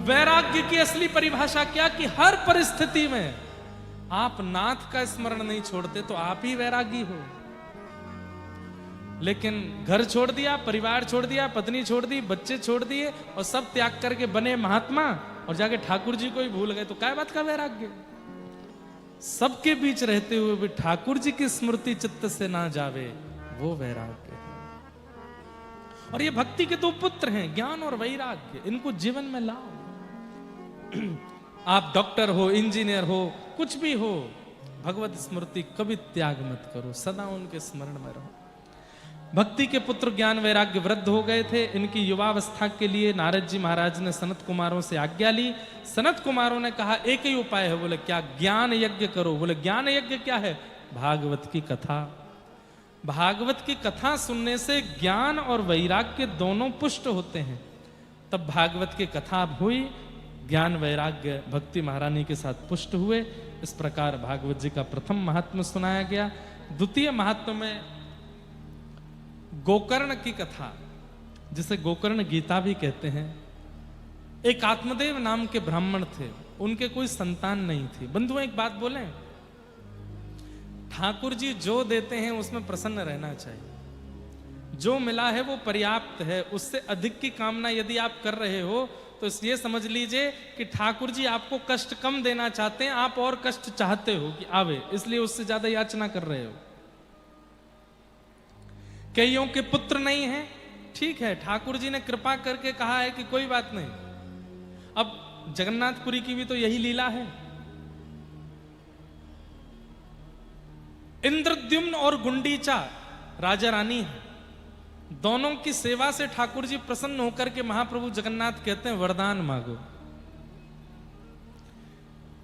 वैराग्य की असली परिभाषा क्या, कि हर परिस्थिति में आप नाथ का स्मरण नहीं छोड़ते तो आप ही वैरागी हो। लेकिन घर छोड़ दिया, परिवार छोड़ दिया, पत्नी छोड़ दी, बच्चे छोड़ दिए और सब त्याग करके बने महात्मा और जाके ठाकुर जी को ही भूल गए, तो क्या बात का वैराग्य। सबके बीच रहते हुए भी ठाकुर जी की स्मृति चित्त से ना जावे, वो वैराग्य है। और ये भक्ति के दो पुत्र हैं, ज्ञान और वैराग्य। इनको जीवन में लाओ। आप डॉक्टर हो, इंजीनियर हो, कुछ भी हो, भगवत स्मृति कभी त्याग मत करो, सदा उनके स्मरण में रहो। भक्ति के पुत्र ज्ञान वैराग्य वृद्ध हो गए थे। इनकी युवावस्था के लिए नारद जी महाराज ने सनत कुमारों से आज्ञा ली। सनत कुमारों ने कहा एक ही उपाय है। बोले क्या? ज्ञान यज्ञ करो। बोले ज्ञान यज्ञ क्या है? भागवत की कथा। भागवत की कथा सुनने से ज्ञान और वैराग्य दोनों पुष्ट होते हैं। तब भागवत की कथा हुई, ज्ञान वैराग्य भक्ति महारानी के साथ पुष्ट हुए। इस प्रकार भागवत जी का प्रथम महात्म्य सुनाया गया। द्वितीय महात्म्य में गोकर्ण की कथा, जिसे गोकर्ण गीता भी कहते हैं। एक आत्मदेव नाम के ब्राह्मण थे, उनके कोई संतान नहीं थी। बंधुओं एक बात बोलें, ठाकुर जी जो देते हैं उसमें प्रसन्न रहना चाहिए। जो मिला है वो पर्याप्त है। उससे अधिक की कामना यदि आप कर रहे हो तो ये समझ लीजिए कि ठाकुर जी आपको कष्ट कम देना चाहते हैं, आप और कष्ट चाहते हो कि आवे, इसलिए उससे ज्यादा याचना कर रहे हो। कईयों के पुत्र नहीं है, ठीक है, ठाकुर जी ने कृपा करके कहा है कि कोई बात नहीं। अब जगन्नाथपुरी की भी तो यही लीला है। इंद्रद्युम्न और गुंडीचा राजा रानी है। दोनों की सेवा से ठाकुर जी प्रसन्न होकर के महाप्रभु जगन्नाथ कहते हैं वरदान मांगो।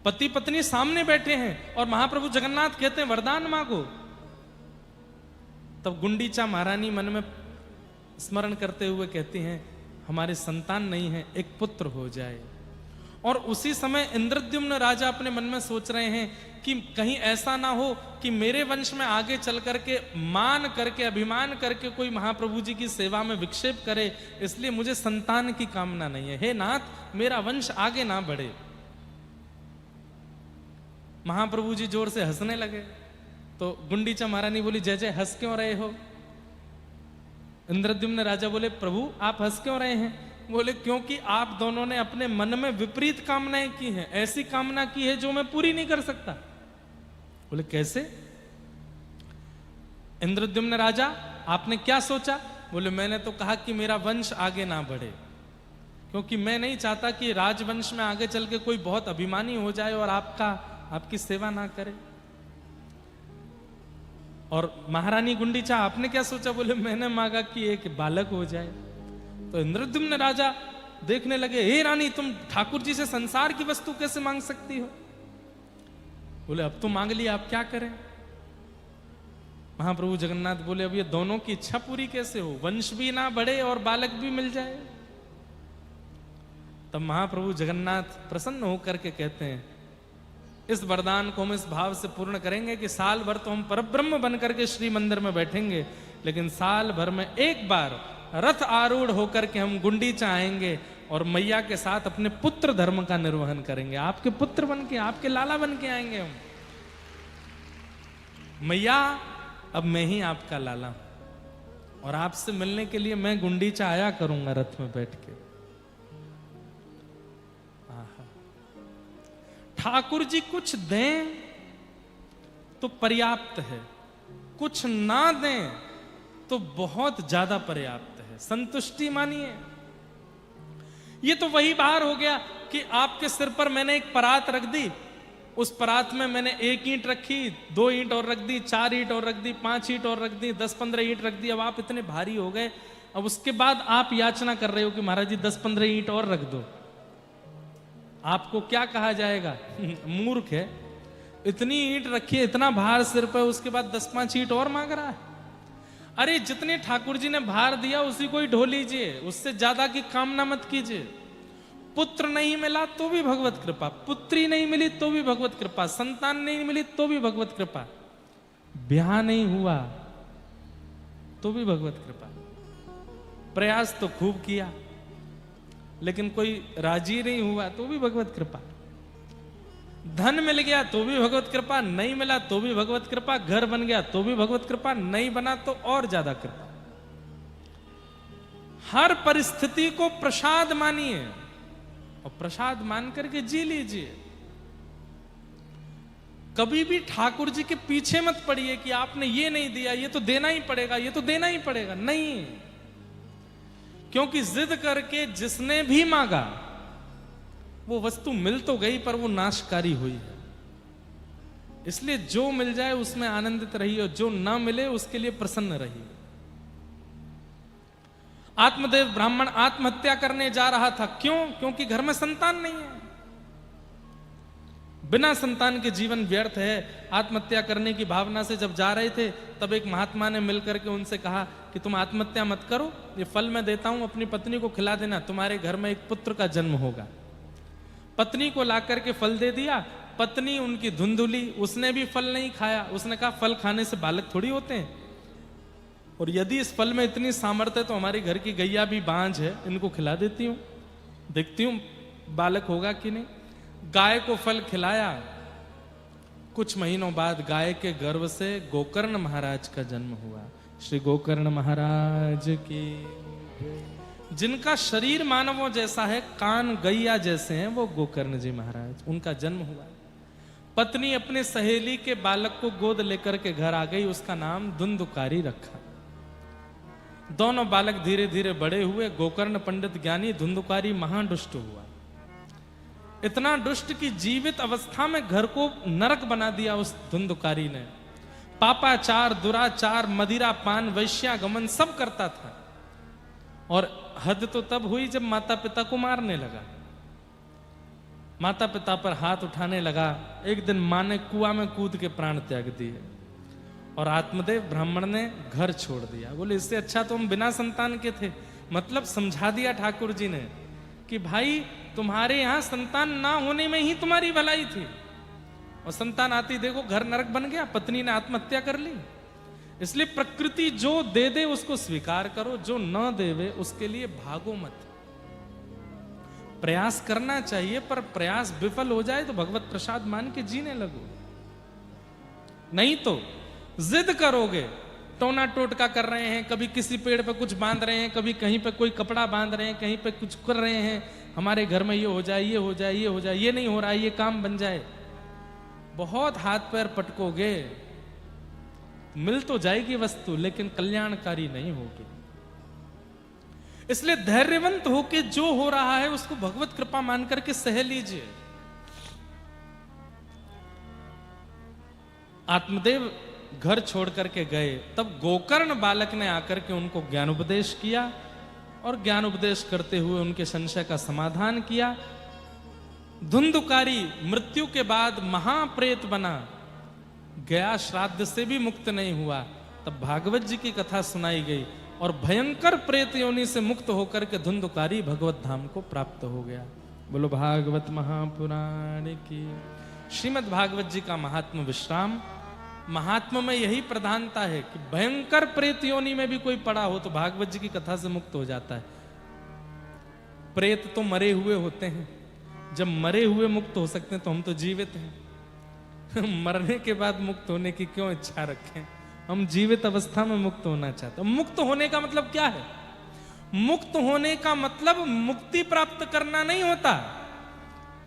पति पत्नी सामने बैठे हैं और महाप्रभु जगन्नाथ कहते हैं वरदान मांगो। तब गुंडीचा महारानी मन में स्मरण करते हुए कहती हैं हमारे संतान नहीं है, एक पुत्र हो जाए। और उसी समय इंद्रद्युम्न राजा अपने मन में सोच रहे हैं कि कहीं ऐसा ना हो कि मेरे वंश में आगे चल करके मान करके अभिमान करके कोई महाप्रभु जी की सेवा में विक्षेप करे, इसलिए मुझे संतान की कामना नहीं है। हे नाथ, मेरा वंश आगे ना बढ़े। महाप्रभु जी जोर से हंसने लगे। तो गुंडीचा महारानी बोली जय जय, हंस क्यों रहे हो? इंद्रद्युम्न राजा बोले प्रभु आप हंस क्यों रहे हैं? बोले क्योंकि आप दोनों ने अपने मन में विपरीत कामनाएं की हैं, ऐसी कामना की है जो मैं पूरी नहीं कर सकता। बोले कैसे? इंद्रद्युम्न राजा आपने क्या सोचा? बोले मैंने तो कहा कि मेरा वंश आगे ना बढ़े, क्योंकि मैं नहीं चाहता कि राजवंश में आगे चल के कोई बहुत अभिमानी हो जाए और आपकी सेवा ना करे। और महारानी गुंडीचा आपने क्या सोचा? बोले मैंने मांगा कि एक बालक हो जाए। तो इंद्रद्युम्न राजा देखने लगे, हे रानी तुम ठाकुर जी से संसार की वस्तु कैसे मांग सकती हो? बोले अब तो मांग लिया, आप क्या करें? महाप्रभु जगन्नाथ बोले अब ये दोनों की इच्छा पूरी कैसे हो? वंश भी ना बढ़े और बालक भी मिल जाए। तब महाप्रभु जगन्नाथ प्रसन्न होकर के कहते हैं इस वरदान को हम इस भाव से पूर्ण करेंगे कि साल भर तो हम परब्रह्म बन करके श्री मंदिर में बैठेंगे, लेकिन साल भर में एक बार रथ आरूढ़ होकर के हम गुंडीचा आएंगे और मैया के साथ अपने पुत्र धर्म का निर्वहन करेंगे। आपके पुत्र बन के, आपके लाला बन के आएंगे हम। मैया अब मैं ही आपका लाला हूं और आपसे मिलने के लिए मैं गुंडीचा आया करूंगा रथ में बैठ के। ठाकुर जी कुछ दें तो पर्याप्त है, कुछ ना दें तो बहुत ज्यादा पर्याप्त है। संतुष्टि मानिए। ये तो वही बाहर हो गया कि आपके सिर पर मैंने एक परात रख दी, उस परात में मैंने 1 ईंट रखी, 2 ईंट और रख दी, 4 ईंट और रख दी, 5 ईंट और रख दी, 10-15 ईंट रख दी। अब आप इतने भारी हो गए, अब उसके बाद आप याचना कर रहे हो कि महाराज जी 10-15 ईंट और रख दो। आपको क्या कहा जाएगा? मूर्ख है। इतनी ईंट रखी है, इतना भार सिर पर, उसके बाद 10-5 ईंट और मांग रहा है। अरे जितने ठाकुर जी ने भार दिया उसी को ही ढो लीजिए, उससे ज्यादा की कामना मत कीजिए। पुत्र नहीं मिला तो भी भगवत कृपा, पुत्री नहीं मिली तो भी भगवत कृपा, संतान नहीं मिली तो भी भगवत कृपा, ब्याह नहीं हुआ तो भी भगवत कृपा। प्रयास तो खूब किया, लेकिन कोई राजी नहीं हुआ तो भी भगवत कृपा। धन मिल गया तो भी भगवत कृपा, नहीं मिला तो भी भगवत कृपा, घर बन गया तो भी भगवत कृपा, नहीं बना तो और ज्यादा कृपा। हर परिस्थिति को प्रसाद मानिए और प्रसाद मान करके जी लीजिए। कभी भी ठाकुर जी के पीछे मत पड़िए कि आपने ये नहीं दिया, ये तो देना ही पड़ेगा, ये तो देना ही पड़ेगा, नहीं। क्योंकि जिद करके जिसने भी मांगा वो वस्तु मिल तो गई पर वो नाशकारी हुई है। इसलिए जो मिल जाए उसमें आनंदित रहिए और जो ना मिले उसके लिए प्रसन्न रहिए। आत्मदेव ब्राह्मण आत्महत्या करने जा रहा था, क्यों? क्योंकि घर में संतान नहीं है। बिना संतान के जीवन व्यर्थ है। आत्महत्या करने की भावना से जब जा रहे थे तब एक महात्मा ने मिलकर के उनसे कहा कि तुम आत्महत्या मत करो, ये फल मैं देता हूं, अपनी पत्नी को खिला देना, तुम्हारे घर में एक पुत्र का जन्म होगा। पत्नी को लाकर के फल दे दिया। पत्नी उनकी धुंधुली, उसने भी फल नहीं खाया। उसने कहा फल खाने से बालक थोड़ी होते हैं, और यदि इस फल में इतनी सामर्थ्य है तो हमारी घर की गैया भी बांझ है, इनको खिला देती हूं, देखती हूं बालक होगा कि नहीं। गाय को फल खिलाया। कुछ महीनों बाद गाय के गर्भ से गोकर्ण महाराज का जन्म हुआ। श्री गोकर्ण महाराज की। जिनका शरीर मानवों जैसा है, कान गैया जैसे हैं, वो गोकर्ण जी महाराज, उनका जन्म हुआ। पत्नी अपने सहेली के बालक को गोद लेकर के घर आ गई, उसका नाम धुंधुकारी रखा। दोनों बालक धीरे धीरे बड़े हुए। गोकर्ण पंडित ज्ञानी, धुंधुकारी महादुष्ट हुआ। इतना दुष्ट कि जीवित अवस्था में घर को नरक बना दिया उस धुंधुकारी ने। पापाचार, दुराचार, मदिरा पान, वैश्यागमन सब करता था। और हद तो तब हुई जब माता पिता को मारने लगा, माता पिता पर हाथ उठाने लगा। एक दिन मां ने कुआं में कूद के प्राण त्याग दिए और आत्मदेव ब्राह्मण ने घर छोड़ दिया। बोले इससे अच्छा तो हम बिना संतान के थे। मतलब समझा दिया ठाकुर जी ने कि भाई तुम्हारे यहां संतान ना होने में ही तुम्हारी भलाई थी, और संतान आती देखो घर नरक बन गया, पत्नी ने आत्महत्या कर ली। इसलिए प्रकृति जो दे दे उसको स्वीकार करो, जो न देवे उसके लिए भागो मत। प्रयास करना चाहिए, पर प्रयास विफल हो जाए तो भगवत प्रसाद मान के जीने लगो। नहीं तो जिद करोगे, टोना टोटका कर रहे हैं, कभी किसी पेड़ पे कुछ बांध रहे हैं, कभी कहीं पे कोई कपड़ा बांध रहे हैं, कहीं पे कुछ कर रहे हैं, हमारे घर में ये हो जाए, ये हो जाए, ये हो जाए, ये नहीं हो रहा है, ये काम बन जाए। बहुत हाथ पैर पटकोगे, मिल तो जाएगी वस्तु लेकिन कल्याणकारी नहीं होगी। इसलिए धैर्यवंत होके जो हो रहा है उसको भगवत कृपा मान करके सह लीजिए। आत्मदेव घर छोड़ करके गए, तब गोकर्ण बालक ने आकर के उनको ज्ञानोपदेश किया और ज्ञानोपदेश करते हुए उनके संशय का समाधान किया। धुंधुकारी मृत्यु के बाद महाप्रेत बना, गया श्राद्ध से भी मुक्त नहीं हुआ। तब भागवत जी की कथा सुनाई गई और भयंकर प्रेत योनि से मुक्त होकर के धुंधुकारी भगवत धाम को प्राप्त हो गया। बोलो भागवत महापुराण की। श्रीमद् भागवत जी का महात्म विश्राम। महात्मा में यही प्रधानता है कि भयंकर प्रेत योनि में भी कोई पड़ा हो तो भागवत जी की कथा से मुक्त हो जाता है। प्रेत तो मरे हुए होते हैं, जब मरे हुए मुक्त हो सकते हैं तो हम तो जीवित हैं। मरने के बाद मुक्त होने की क्यों इच्छा रखें? हम जीवित अवस्था में मुक्त होना चाहते हैं। मुक्त होने का मतलब क्या है? मुक्त होने का मतलब मुक्ति प्राप्त करना नहीं होता।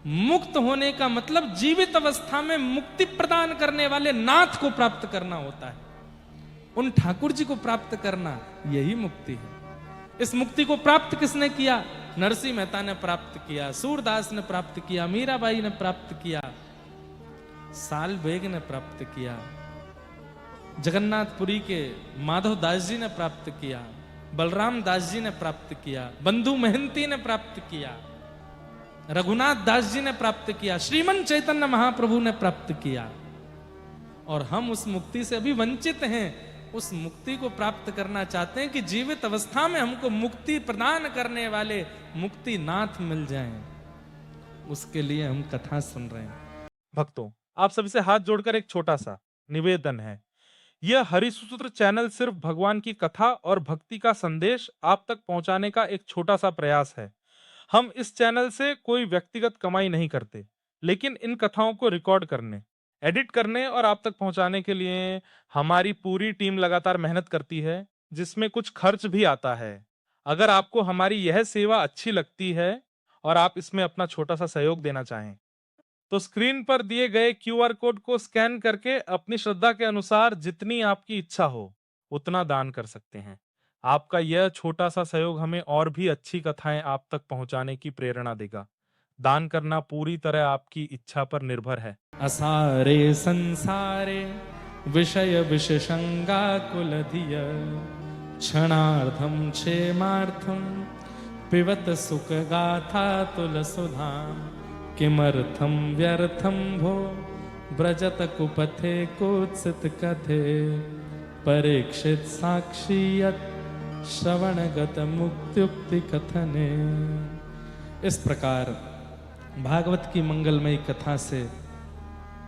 मुक्त होने का मतलब जीवित अवस्था में मुक्ति प्रदान करने वाले नाथ को प्राप्त करना होता है। उन ठाकुर जी को प्राप्त करना, यही मुक्ति है। इस मुक्ति को प्राप्त किसने किया? नरसिंह मेहता ने प्राप्त किया, सूरदास ने प्राप्त किया, मीराबाई ने प्राप्त किया, साल बेग ने प्राप्त किया, जगन्नाथपुरी के माधव दास जी ने प्राप्त किया, बलराम दास जी ने प्राप्त किया, बंधु महंती ने प्राप्त किया, रघुनाथ दास जी ने प्राप्त किया, श्रीमन चैतन्य महाप्रभु ने प्राप्त किया। और हम उस मुक्ति से अभी वंचित हैं। उस मुक्ति को प्राप्त करना चाहते हैं कि जीवित अवस्था में हमको मुक्ति प्रदान करने वाले मुक्ति नाथ मिल जाएं। उसके लिए हम कथा सुन रहे हैं। भक्तों, आप सभी से हाथ जोड़कर एक छोटा सा निवेदन है। यह हरिसूत्र चैनल सिर्फ भगवान की कथा और भक्ति का संदेश आप तक पहुंचाने का एक छोटा सा प्रयास है। हम इस चैनल से कोई व्यक्तिगत कमाई नहीं करते, लेकिन इन कथाओं को रिकॉर्ड करने, एडिट करने और आप तक पहुंचाने के लिए हमारी पूरी टीम लगातार मेहनत करती है, जिसमें कुछ खर्च भी आता है। अगर आपको हमारी यह सेवा अच्छी लगती है और आप इसमें अपना छोटा सा सहयोग देना चाहें, तो स्क्रीन पर दिए गए क्यूआर कोड को स्कैन करके अपनी श्रद्धा के अनुसार जितनी आपकी इच्छा हो, उतना दान कर सकते हैं। आपका यह छोटा सा सहयोग हमें और भी अच्छी कथाएं आप तक पहुंचाने की प्रेरणा देगा। दान करना पूरी तरह आपकी इच्छा पर निर्भर है। असारे संसारे विषय विषसंगा कुलधिय क्षणार्धम क्षेमार्थम पिबत सुख गाथा तुलसुधा किमर्थम व्यर्थम भो ब्रजत कुपथे कुत्सित कथे परीक्षित साक्षियत श्रवणगत मुक्त्युक्ति कथने। इस प्रकार भागवत की मंगलमयी कथा से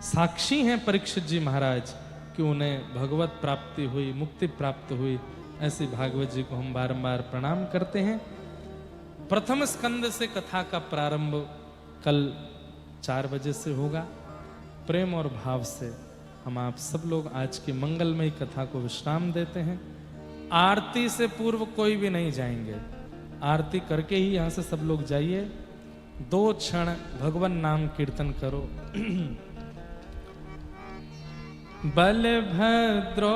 साक्षी हैं परीक्षित जी महाराज कि उन्हें भगवत प्राप्ति हुई, मुक्ति प्राप्त हुई। ऐसे भागवत जी को हम बारंबार प्रणाम करते हैं। प्रथम स्कंद से कथा का प्रारंभ कल 4 बजे से होगा। प्रेम और भाव से हम आप सब लोग आज की मंगलमयी कथा को विश्राम देते हैं। आरती से पूर्व कोई भी नहीं जाएंगे, आरती करके ही यहाँ से सब लोग जाइए। 2 क्षण भगवान नाम कीर्तन करो। बलभद्र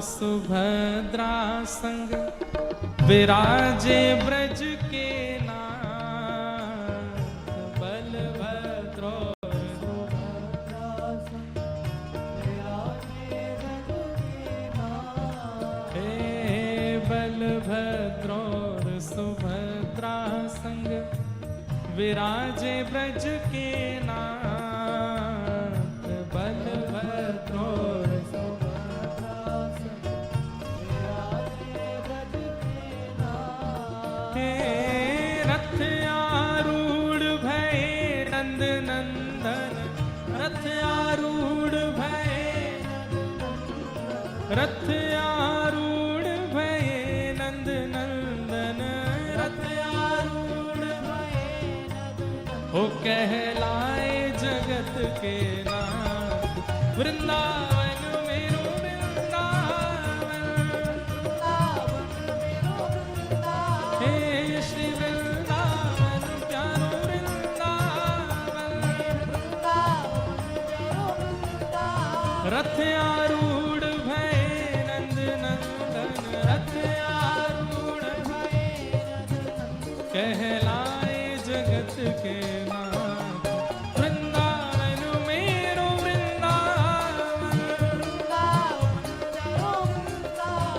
सुभद्रा संग विराजे ब्रज के नाथ। बलभद्र बलभद्र सुभद्रा संग विराजे ब्रज के नाथ। बलभद्र रथ आरूढ़ भय नंद नंदन, रथ आरूढ़ भय, रथ आरूढ़ भय नंद नंदन, रथ आरूढ़ भय ओ कहलाए जगत के नाथ। वृंदावन मेरो वृंदावन, हे श्री वृंदावन प्यारो वृंदावन। रथ आरूढ़ भय नंद नंदन, रथ आरूढ़ भय कहलाए जगत के नाथ। वृंदावन मेरो वृंदावन,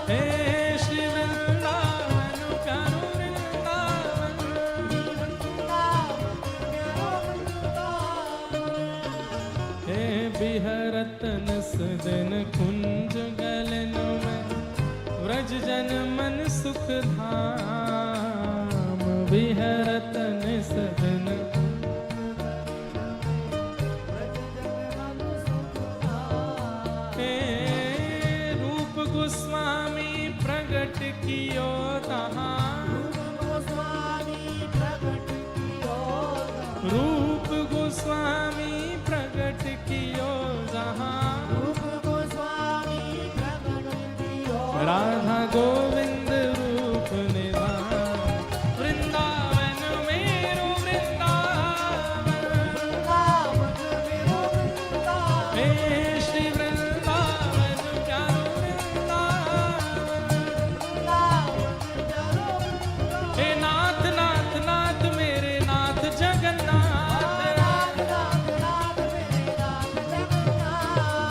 हे श्री वृंदावन प्यारो वृंदावन। हे बिहरत निस दिन कुंज गलन में, व्रज जन मन सुख धाम। बिहरत निस दिन हे रूप गोस्वामी प्रगट कियो तहाँ। रूप गोस्वामी प्रगट कियो जहाँ। राधा गोविंद रूप निधान। वृंदावन मेरो वृंदावन, हे श्री वृंदावन प्यारो वृंदावन। हे नाथ नाथ नाथ मेरे नाथ जगन्नाथ।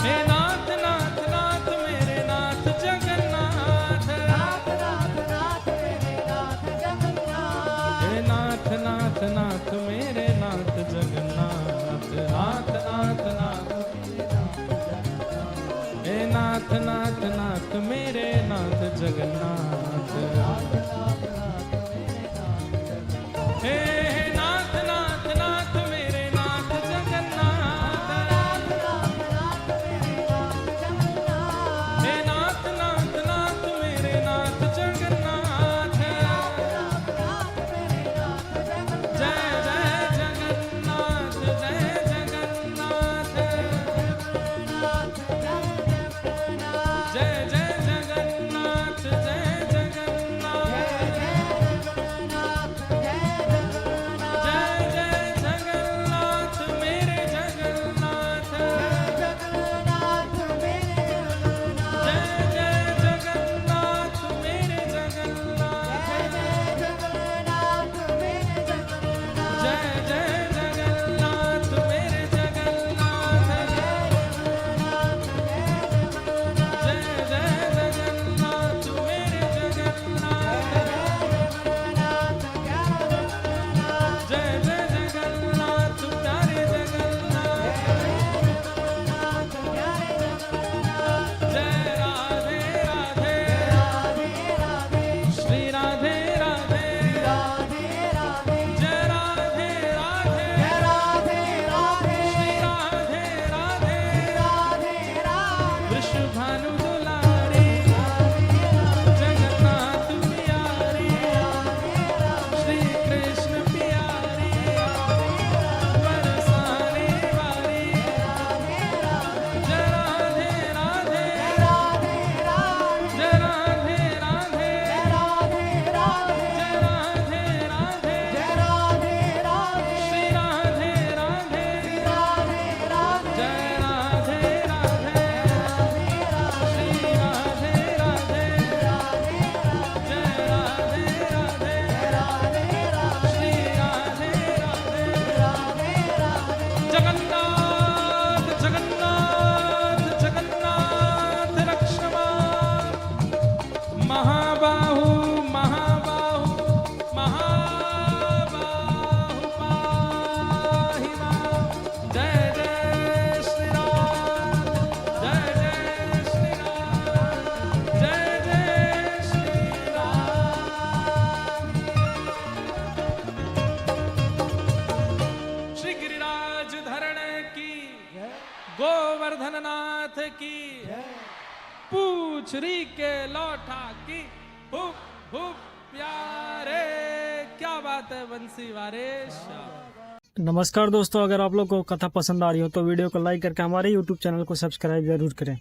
हे नाथ नाथ नाथ मेरे नाथ जगन्नाथ। हे नाथ नाथ नाथ मेरे नाथ जगन्नाथ। नाथ नाथ नाथ, हे नाथ नाथ नाथ मेरे नाथ जगन्नाथ। हे नाथ नाथ नाथ मेरे नाथ जगन्नाथ। हे नाथ नाथ नाथ मेरे नाथ जगन्नाथ। गोवर्धन नाथ की, पूछ री के लौटा की, हुप हुप प्यारे, क्या बात है बंसी वारेश। नमस्कार दोस्तों, अगर आप लोग को कथा पसंद आ रही हो तो वीडियो को लाइक करके हमारे यूट्यूब चैनल को सब्सक्राइब जरूर करें।